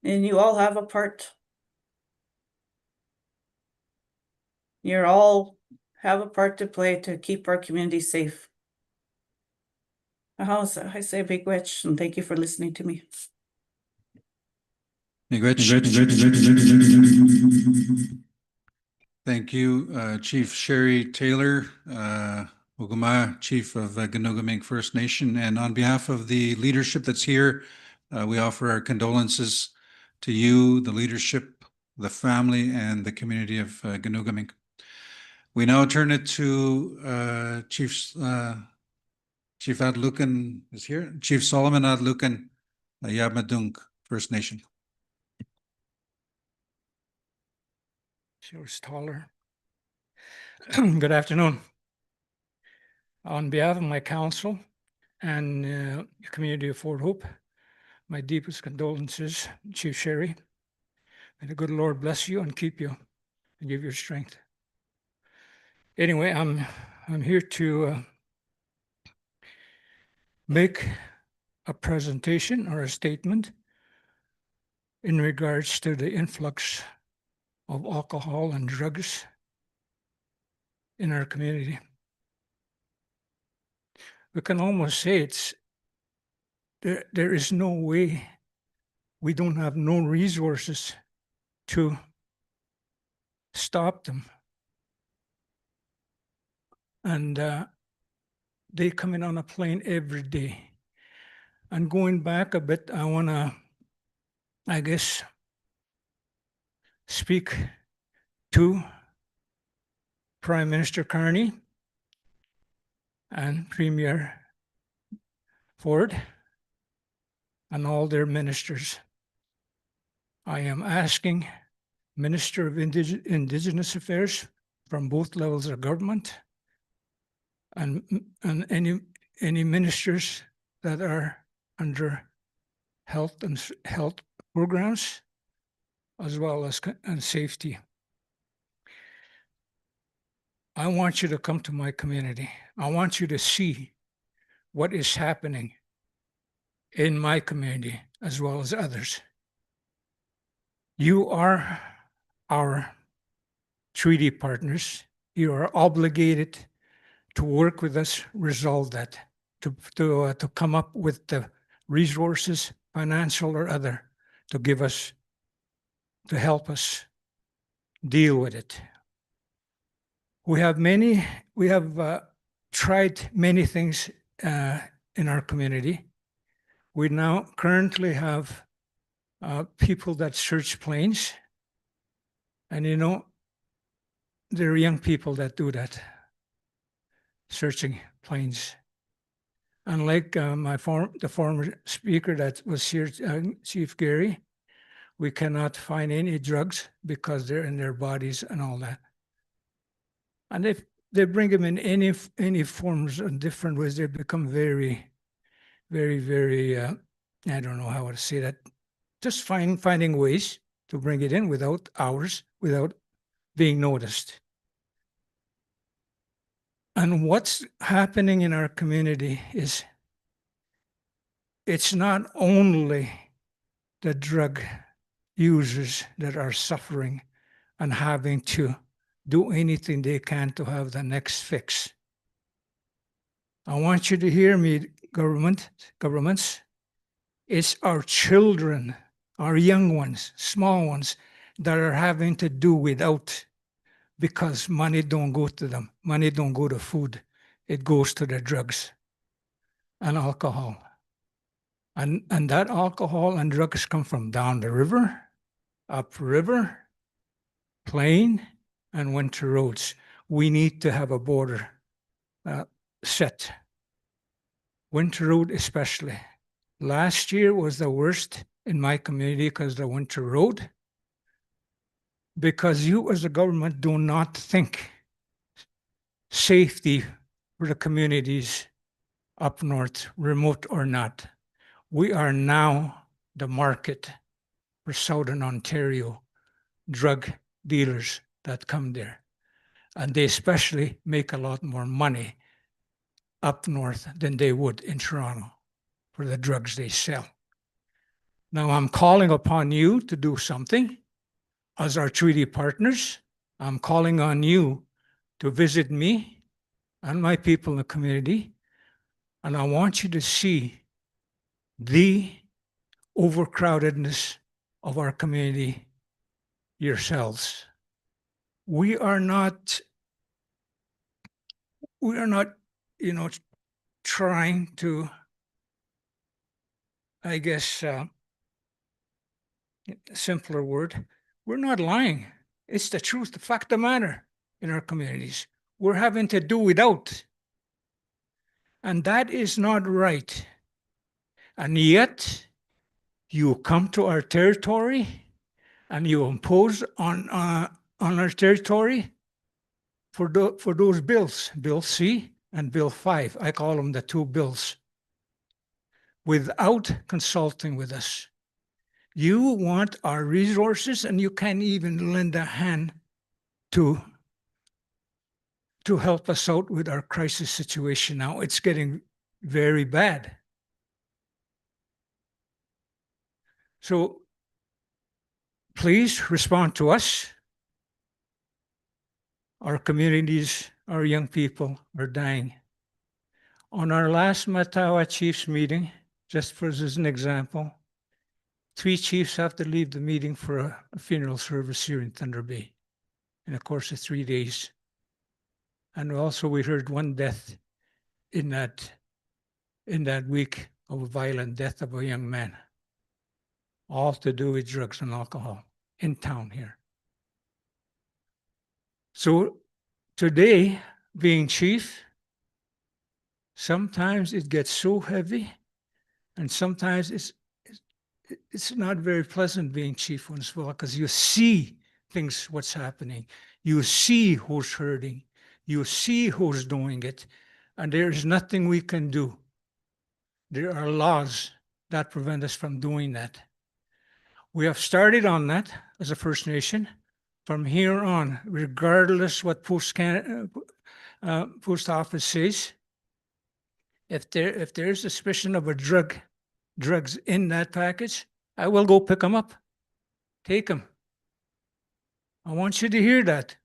[SPEAKER 4] And you all have a part. You all have a part to play to keep our community safe. I say big witch, and thank you for listening to me.
[SPEAKER 1] Thank you, Chief Sherry Taylor, Ogama, Chief of Ganugaming First Nation. And on behalf of the leadership that's here, we offer our condolences to you, the leadership, the family and the community of Ganugaming. We now turn it to Chief Adlucan is here. Chief Solomon Adlucan, Yabmadung First Nation.
[SPEAKER 7] Sure, it's taller. Good afternoon. On behalf of my council and the community of Fort Hope, my deepest condolences, Chief Sherry. May the good Lord bless you and keep you and give you strength. Anyway, I'm here to make a presentation or a statement in regards to the influx of alcohol and drugs in our community. We can almost say there is no way, we don't have no resources to stop them. And they come in on a plane every day. And going back a bit, I want to, I guess, speak to Prime Minister Carney and Premier Ford and all their ministers. I am asking Minister of Indigenous Affairs from both levels of government and any ministers that are under health programs, as well as and safety. I want you to come to my community. I want you to see what is happening in my community as well as others. You are our treaty partners. You are obligated to work with us, resolve that, to come up with the resources, financial or other, to give us, to help us deal with it. We have tried many things in our community. We now currently have people that search planes, and you know, there are young people that do that, searching planes. Unlike the former speaker that was here, Chief Gary, we cannot find any drugs because they're in their bodies and all that. And if they bring them in any forms and different ways, they become very, very, I don't know how to say that, just finding ways to bring it in without hours, without being noticed. And what's happening in our community is it's not only the drug users that are suffering and having to do anything they can to have the next fix. I want you to hear me, governments. It's our children, our young ones, small ones, that are having to do without, because money don't go to them. Money don't go to food. It goes to the drugs and alcohol. And that alcohol and drugs come from down the river, upriver, plain, and winter roads. We need to have a border set. Winter road especially. Last year was the worst in my community because of the winter road. Because you as a government do not think safety for the communities up north, remote or not. We are now the market for Southern Ontario drug dealers that come there. And they especially make a lot more money up north than they would in Toronto for the drugs they sell. Now I'm calling upon you to do something. As our treaty partners, I'm calling on you to visit me and my people in the community, and I want you to see the overcrowdedness of our community yourselves. We are not, trying to, I guess, simpler word, We're not lying. It's the truth, the fact of the matter in our communities. We're having to do without. And that is not right. And yet, you come to our territory and you impose on our territory for those bills, Bill C and Bill 5. I call them the two bills, without consulting with us. You want our resources and you can't even lend a hand to help us out with our crisis situation now. It's getting very bad. So please respond to us. Our communities, our young people are dying. On our last Matawa Chiefs meeting, just for as an example, 3 chiefs have to leave the meeting for a funeral service here in Thunder Bay in a course of 3 days. And also we heard 1 death in that week of a violent death of a young man, all to do with drugs and alcohol in town here. So today, being chief, sometimes it gets so heavy, and sometimes it's not very pleasant being chief once in a while, because you see things, what's happening. You see who's hurting. You see who's doing it, and there's nothing we can do. There are laws that prevent us from doing that. We have started on that as a First Nation. From here on, regardless what post office says, if there's suspicion of a drugs in that package, I will go pick them up, take them. I want you to hear that,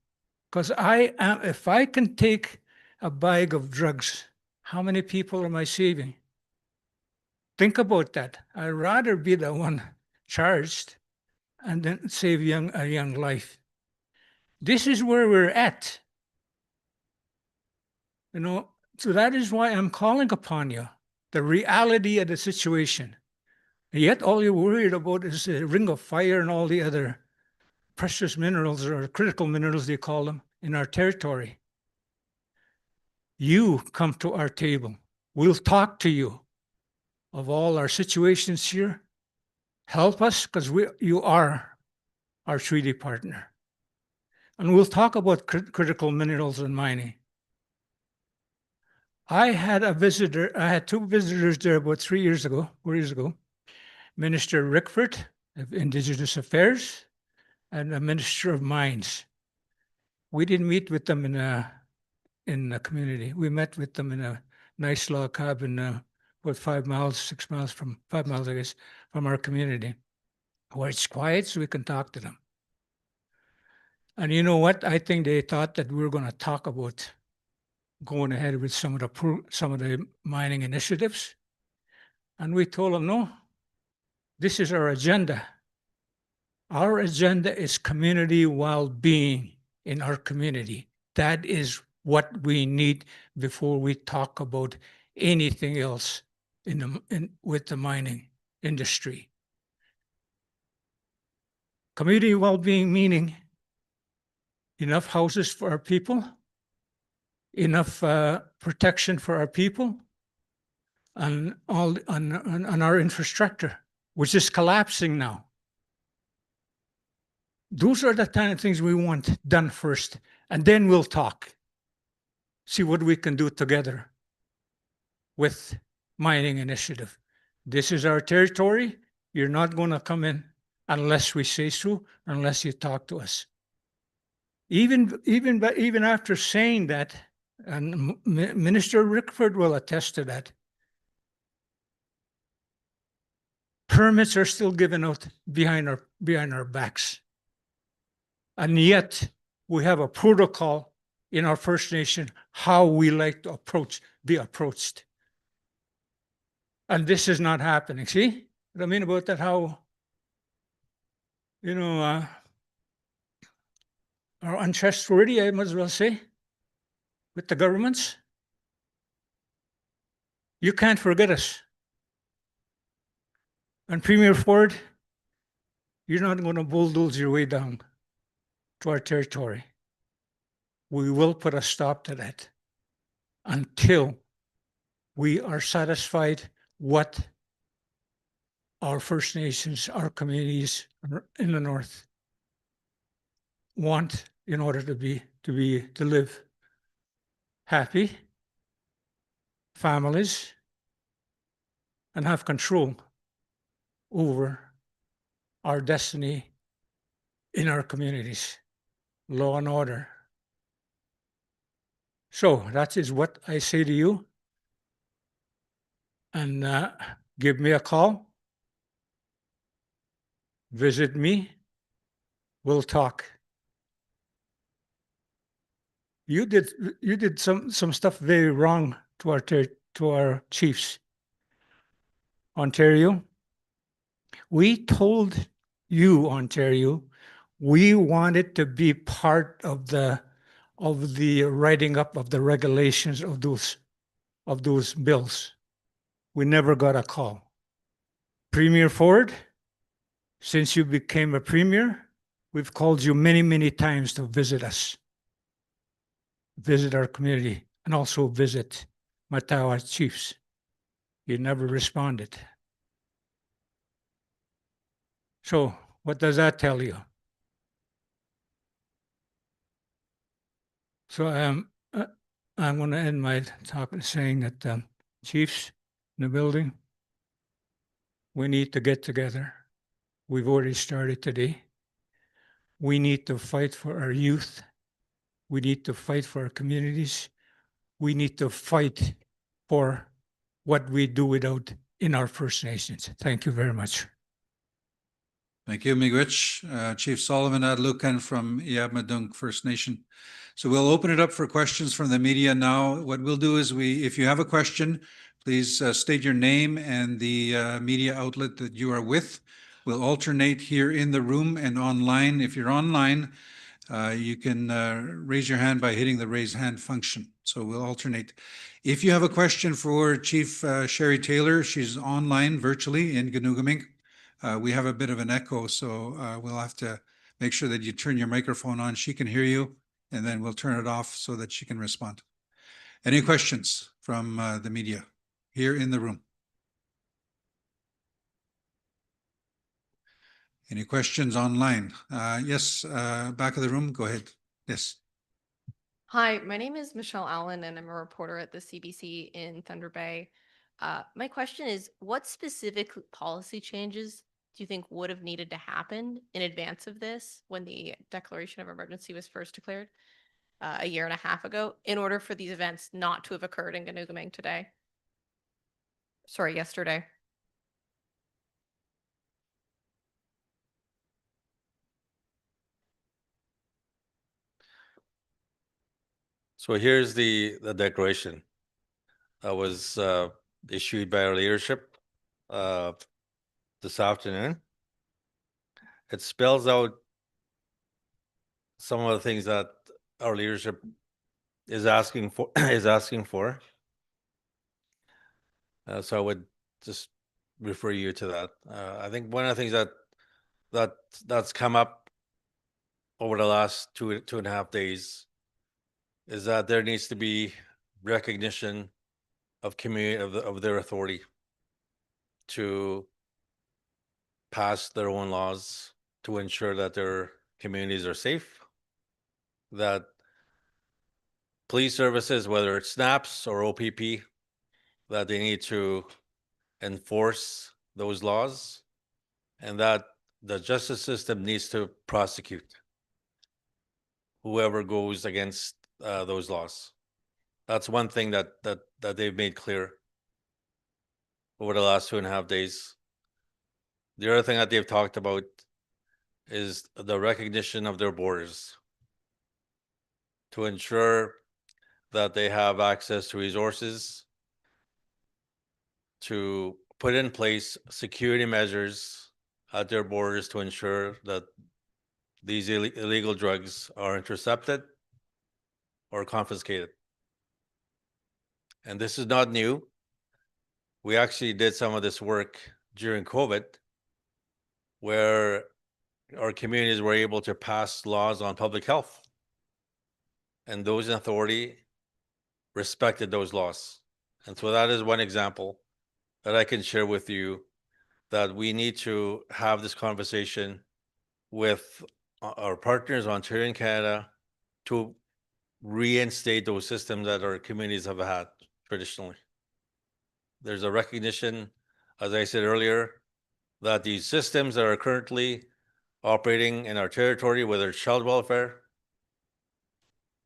[SPEAKER 7] because if I can take a bag of drugs, how many people am I saving? Think about that. I'd rather be the one charged and then save a young life. This is where we're at. You know, so that is why I'm calling upon you, the reality of the situation. And yet all you're worried about is the ring of fire and all the other precious minerals, or critical minerals they call them, in our territory. You come to our table. We'll talk to you of all our situations here. Help us, because you are our treaty partner. And we'll talk about critical minerals and mining. I had 2 visitors there about 4 years ago, Minister Rickford of Indigenous Affairs and the Minister of Mines. We didn't meet with them in the community. We met with them in a nice log cabin about 5 miles, 6 miles from 5 miles, I guess, from our community, where it's quiet so we can talk to them. And you know what? I think they thought that we were going to talk about going ahead with some of the mining initiatives. And we told them, no, this is our agenda. Our agenda is community well-being in our community. That is what we need before we talk about anything else with the mining industry. Community well-being meaning enough houses for our people, enough protection for our people, and on our infrastructure, which is collapsing now. Those are the kind of things we want done first, and then we'll talk. See what we can do together with mining initiative. This is our territory. You're not going to come in unless we say so, unless you talk to us. Even after saying that, and Minister Rickford will attest to that, permits are still given out behind our backs. And yet we have a protocol in our First Nation how we like to be approached. And this is not happening. See what I mean about that? How, are untrustworthy, I might as well say, with the governments. You can't forget us. And Premier Ford, You're not going to bulldoze your way down to our territory. We will put a stop to that until we are satisfied what our First Nations, our communities in the North want in order to live happy families and have control over our destiny in our communities, law and order. So that is what I say to you. And give me a call. Visit me. We'll talk. You did some stuff very wrong to our chiefs. Ontario, we told you, Ontario, we wanted to be part of the writing up of the regulations of those bills. We never got a call. Premier Ford, since you became a premier, we've called you many, many times to visit us, visit our community, and also visit Matawa chiefs. You never responded. So what does that tell you? So I'm going to end my talk saying that chiefs in the building, we need to get together. We've already started today. We need to fight for our youth. We need to fight for our communities. We need to fight for what we do without in our First Nations. Thank you very much.
[SPEAKER 1] Thank you, Miigwech. Chief Solomon Adlukan from Iabmadung First Nation. So we'll open it up for questions from the media now. What we'll do is if you have a question, please state your name and the media outlet that you are with. We'll alternate here in the room and online. If you're online, you can raise your hand by hitting the raise hand function. So we'll alternate. If you have a question for Chief Sherry Taylor, she's online virtually in Ganugamink. We have a bit of an echo, so we'll have to make sure that you turn your microphone on. She can hear you, and then we'll turn it off so that she can respond. Any questions from the media here in the room? Any questions online? Yes, back of the room, go ahead. Yes.
[SPEAKER 8] Hi, my name is Michelle Allen, and I'm a reporter at the CBC in Thunder Bay. My question is, what specific policy changes do you think would have needed to happen in advance of this when the declaration of emergency was first declared a year and a half ago in order for these events not to have occurred in Ganugaming today? Sorry, yesterday.
[SPEAKER 3] So here's the declaration that was issued by our leadership this afternoon. It spells out some of the things that our leadership is asking for. So I would just refer you to that. I think one of the things that's come up over the last two and a half days is that there needs to be recognition of community of their authority to pass their own laws to ensure that their communities are safe, that police services, whether it's SNAPS or OPP, that they need to enforce those laws, and that the justice system needs to prosecute whoever goes against those laws. That's one thing that they've made clear over the last 2.5 days. The other thing that they've talked about is the recognition of their borders to ensure that they have access to resources, to put in place security measures at their borders to ensure that these illegal drugs are intercepted or confiscated. And this is not new. We actually did some of this work during COVID, where our communities were able to pass laws on public health. And those in authority respected those laws. And so that is one example that I can share with you, that we need to have this conversation with our partners, Ontario and Canada, to reinstate those systems that our communities have had traditionally. There's a recognition, as I said earlier, that these systems that are currently operating in our territory, whether it's child welfare,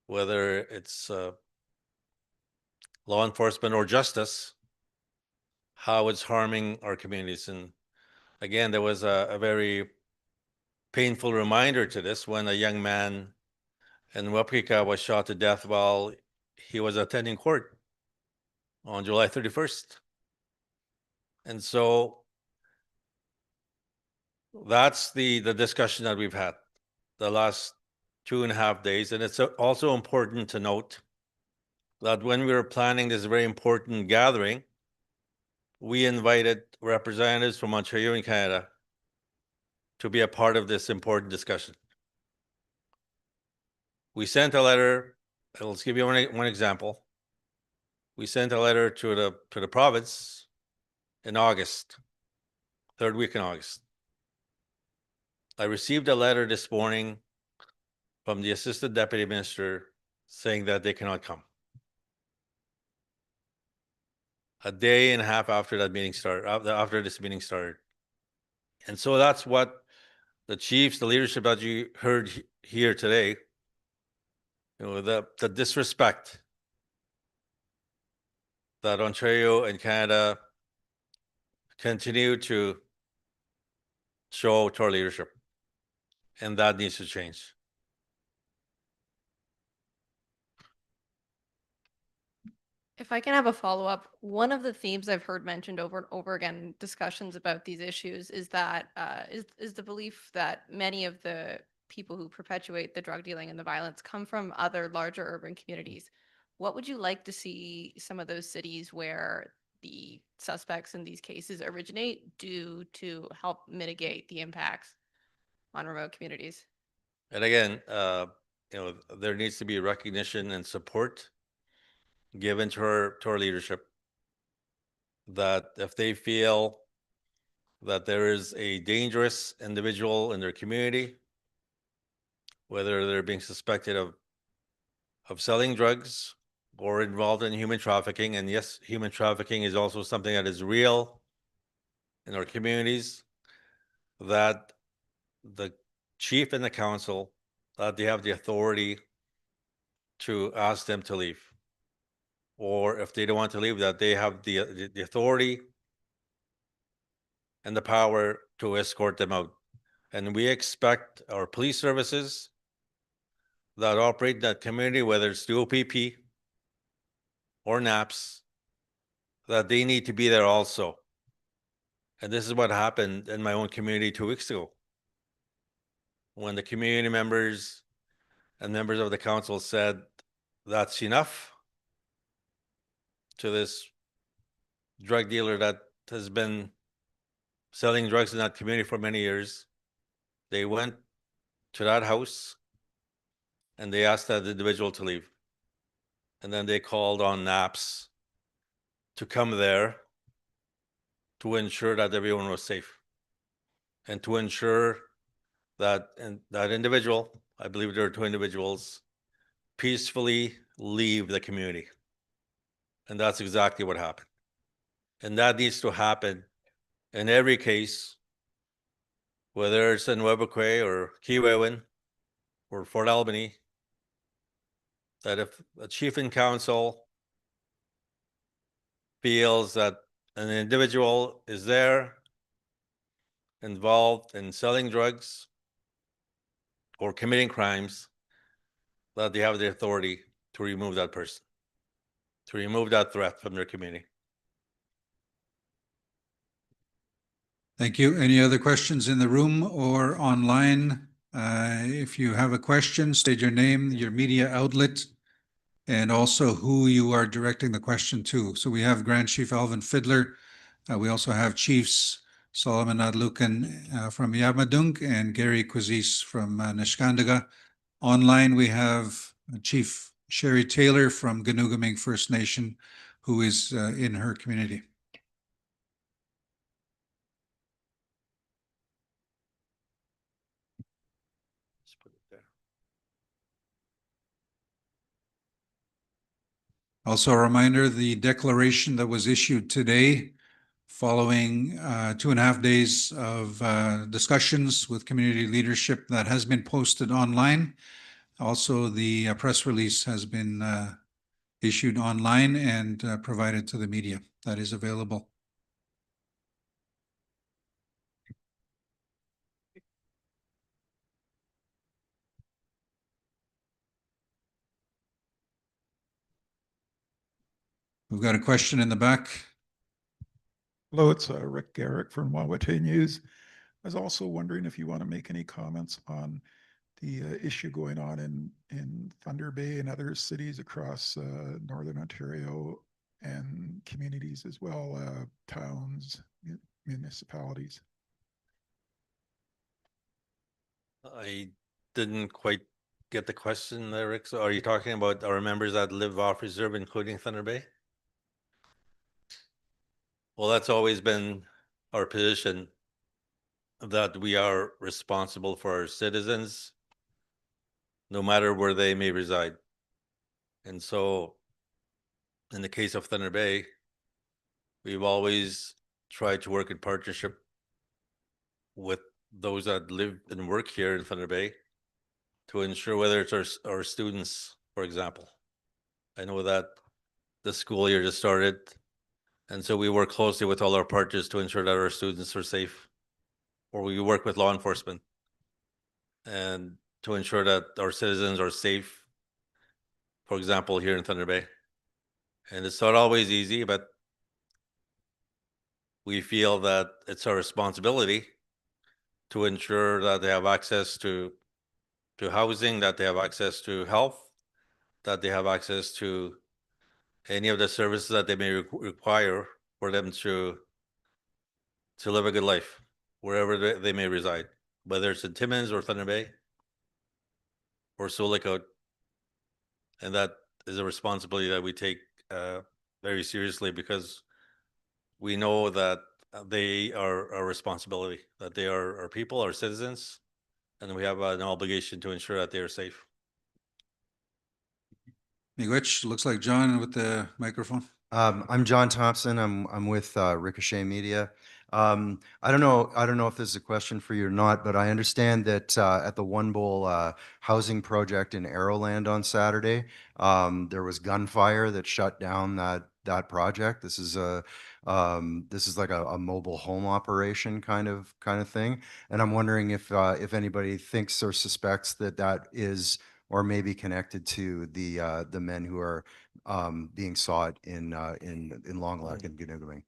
[SPEAKER 3] whether it's law enforcement or justice, how it's harming our communities. And again, there was a very painful reminder to this when a young man in Wapika was shot to death while he was attending court on July 31st. And so that's the discussion that we've had the last 2.5 days. And it's also important to note that when we were planning this very important gathering, we invited representatives from Ontario and Canada to be a part of this important discussion. We sent a letter. Let's give you one example. We sent a letter to the province in August, third week in August. I received a letter this morning from the Assistant Deputy Minister saying that they cannot come. A day and a half after that meeting started, after this meeting started. And so that's what the chiefs, the leadership that you heard here today, the disrespect that Ontario and Canada continue to show to our leadership. And that needs to change.
[SPEAKER 8] If I can have a follow-up, one of the themes I've heard mentioned over and over again in discussions about these issues is that is the belief that many of the people who perpetuate the drug dealing and the violence come from other larger urban communities. What would you like to see some of those cities where the suspects in these cases originate do to help mitigate the impacts on remote communities?
[SPEAKER 3] And again, there needs to be recognition and support given to our leadership, that if they feel that there is a dangerous individual in their community, whether they're being suspected of selling drugs or involved in human trafficking, and yes, human trafficking is also something that is real in our communities, that the chief and the council, that they have the authority to ask them to leave. Or if they don't want to leave, that they have the authority and the power to escort them out. And we expect our police services that operate in that community, whether it's the OPP or NAPS, that they need to be there also. And this is what happened in my own community 2 weeks ago, when the community members and members of the council said, that's enough, to this drug dealer that has been selling drugs in that community for many years. They went to that house and they asked that individual to leave. And then they called on NAPS to come there to ensure that everyone was safe and to ensure that that individual, I believe there are 2 individuals, peacefully leave the community. And that's exactly what happened. And that needs to happen in every case, whether it's in Webequie or Kiwewin or Fort Albany, that if a chief and council feels that an individual is there involved in selling drugs or committing crimes, that they have the authority to remove that person, to remove that threat from their community.
[SPEAKER 1] Thank you. Any other questions in the room or online? If you have a question, state your name, your media outlet, and also who you are directing the question to. So we have Grand Chief Alvin Fiddler. We also have Chiefs Solomon Adlukan from Yamadung, and Gary Quizis from Nishkandaga. Online, we have Chief Sherry Taylor from Ganugaming First Nation, who is in her community.
[SPEAKER 3] Just put it there.
[SPEAKER 1] Also a reminder, the declaration that was issued today following 2.5 days of discussions with community leadership that has been posted online. Also, the press release has been issued online and provided to the media. That is available. We've got a question in the back.
[SPEAKER 9] Hello, it's Rick Garrick from Wawate News. I was also wondering if you want to make any comments on the issue going on in Thunder Bay and other cities across Northern Ontario and communities as well, towns, municipalities.
[SPEAKER 3] I didn't quite get the question there, Rick. So are you talking about our members that live off reserve, including Thunder Bay? Well, that's always been our position, that we are responsible for our citizens, no matter where they may reside. And so in the case of Thunder Bay, we've always tried to work in partnership with those that live and work here in Thunder Bay to ensure, whether it's our students, for example. I know that the school year just started, and so we work closely with all our partners to ensure that our students are safe, or we work with law enforcement and to ensure that our citizens are safe, for example, here in Thunder Bay. And it's not always easy, but we feel that it's our responsibility to ensure that they have access to housing, that they have access to health, that they have access to any of the services that they may require for them to live a good life wherever they may reside, whether it's in Timmins or Thunder Bay or Solikot. And that is a responsibility that we take very seriously, because we know that they are our responsibility, that they are our people, our citizens, and we have an obligation to ensure that they are safe.
[SPEAKER 1] Miigwech, looks like John with the microphone.
[SPEAKER 10] I'm John Thompson. I'm with Ricochet Media. I don't know if this is a question for you or not, but I understand that at the One Bowl housing project in Arrowland on Saturday, there was gunfire that shut down that project. This is like a mobile home operation kind of thing, and I'm wondering if anybody thinks or suspects that is or maybe connected to the men who are being sought in Long Lake and Ganugaming.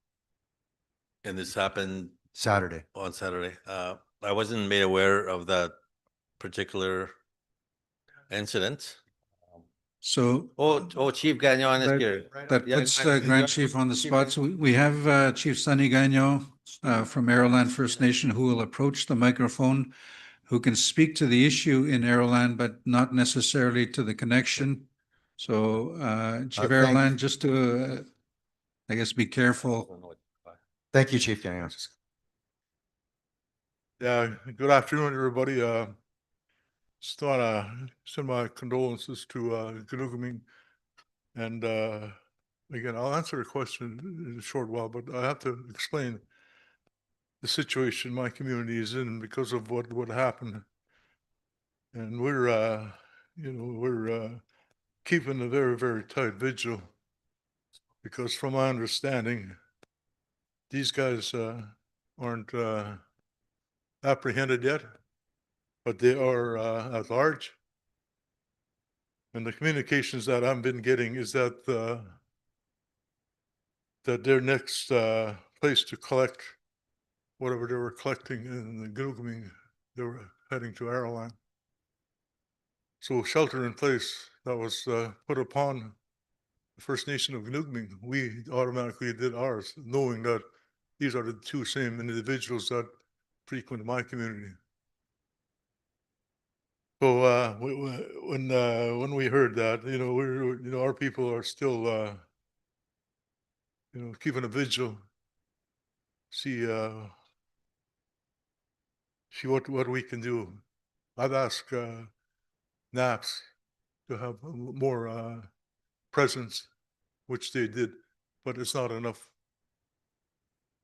[SPEAKER 3] And this happened
[SPEAKER 10] Saturday.
[SPEAKER 3] on Saturday. I wasn't made aware of that particular incident.
[SPEAKER 1] So
[SPEAKER 3] Chief Gagnon is here.
[SPEAKER 1] that
[SPEAKER 3] Yeah,
[SPEAKER 1] puts
[SPEAKER 3] go ahead.
[SPEAKER 1] Grand Chief on the spot. So we have Chief Sunny Gagnon from Arrowland First Nation, who will approach the microphone, who can speak to the issue in Arrowland, but not necessarily to the connection. So Chief Arrowland, just to, I guess, be careful.
[SPEAKER 10] Thank you, Chief Gagnon.
[SPEAKER 11] Yeah, good afternoon, everybody. Just want to send my condolences to Ganugaming. And again, I'll answer a question in a short while, but I have to explain the situation my community is in because of what happened. And we're keeping a very, very tight vigil, because from my understanding, these guys aren't apprehended yet, but they are at large. And the communications that I've been getting is that that their next place to collect whatever they were collecting in the Ganugaming, they were heading to Arrowland. So shelter in place that was put upon the First Nation of Ganugaming, we automatically did ours, knowing that these are the two same individuals that frequent my community. So when we heard that, our people are still keeping a vigil, see what we can do. I've asked NAPS to have more presence, which they did, but it's not enough.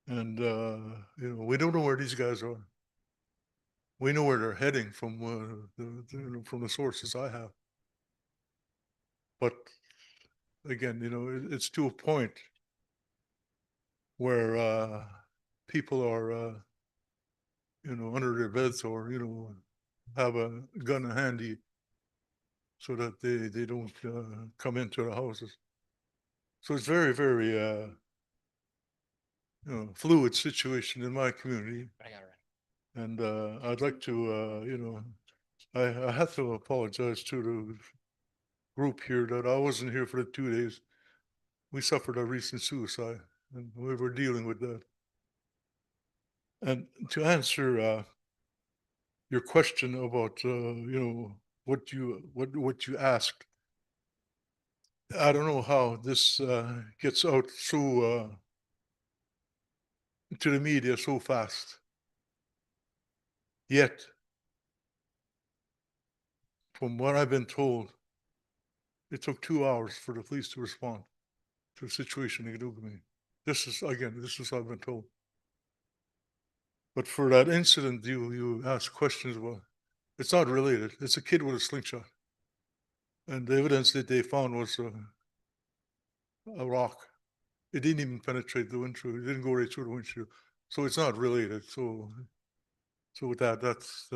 [SPEAKER 11] And we don't know where these guys are. We know where they're heading from from the sources I have. But again, it's to a point where people are under their beds or have a gun handy so that they don't come into the houses. So it's very, very fluid situation in my community. And I'd like to I have to apologize to the group here that I wasn't here for the 2 days. We suffered a recent suicide and we were dealing with that. And to answer your question about what you asked, I don't know how this gets out so to the media so fast. Yet, from what I've been told, it took 2 hours for the police to respond to a situation in Gidugumi. This is what I've been told. But for that incident you asked questions about, it's not related. It's a kid with a slingshot. And the evidence that they found was a rock. It didn't even penetrate the windshield. It didn't go right through the windshield. So it's not related. So with that, that's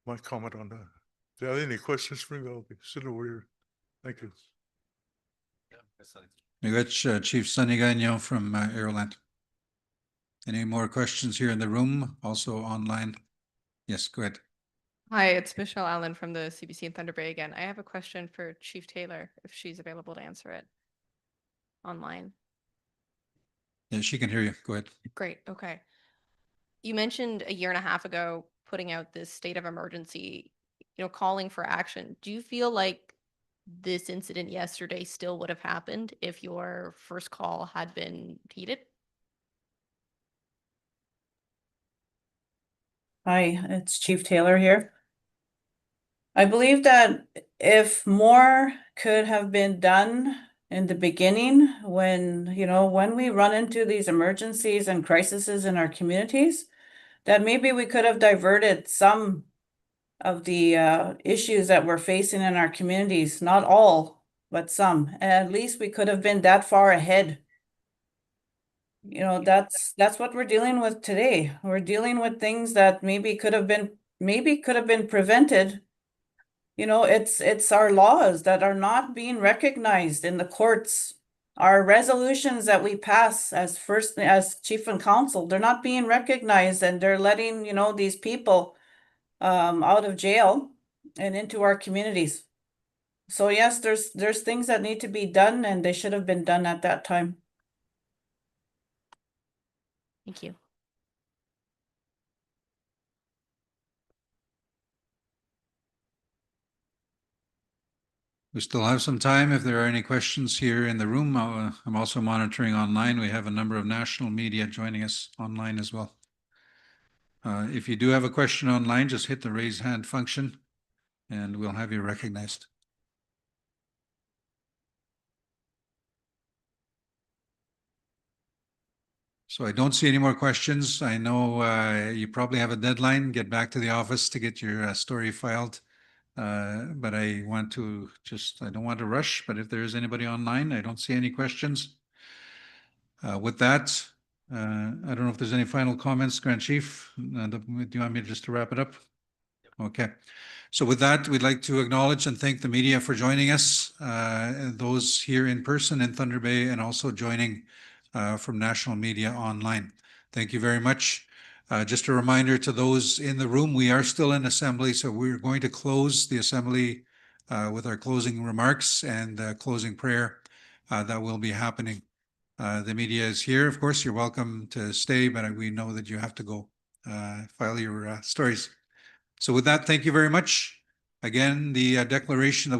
[SPEAKER 11] my comment on that. If you have any questions for me, I'll be sitting over here. Thank you.
[SPEAKER 1] Miigwech, Chief Sonny Gagnon from Aeroland. Any more questions here in the room, also online? Yes, go ahead.
[SPEAKER 8] Hi, it's Michelle Allen from the CBC in Thunder Bay again. I have a question for Chief Taylor, if she's available to answer it online.
[SPEAKER 1] Yeah, she can hear you. Go ahead.
[SPEAKER 8] Great, okay. You mentioned a year and a half ago putting out this state of emergency, calling for action. Do you feel like this incident yesterday still would have happened if your first call had been heeded?
[SPEAKER 4] Hi, it's Chief Taylor here. I believe that if more could have been done in the beginning, when we run into these emergencies and crises in our communities, that maybe we could have diverted some of the issues that we're facing in our communities, not all, but some. And at least we could have been that far ahead. That's what we're dealing with today. We're dealing with things that maybe could have been prevented. It's our laws that are not being recognized in the courts. Our resolutions that we pass as chief and council, they're not being recognized, and they're letting, these people out of jail and into our communities. So yes, there's things that need to be done, and they should have been done at that time.
[SPEAKER 8] Thank you.
[SPEAKER 1] We still have some time. If there are any questions here in the room, I'm also monitoring online. We have a number of national media joining us online as well. If you do have a question online, just hit the raise hand function and we'll have you recognized. So I don't see any more questions. I know you probably have a deadline. Get back to the office to get your story filed. But I don't want to rush, but if there is anybody online, I don't see any questions. With that, I don't know if there's any final comments, Grand Chief. Do you want me just to wrap it up? Okay. So with that, we'd like to acknowledge and thank the media for joining us, those here in person in Thunder Bay and also joining from national media online. Thank you very much. Just a reminder to those in the room, we are still in assembly, so we're going to close the assembly with our closing remarks and closing prayer that will be happening The media is here. Of course, you're welcome to stay, but we know that you have to go file your stories. So with that, thank you very much. Again, the declaration of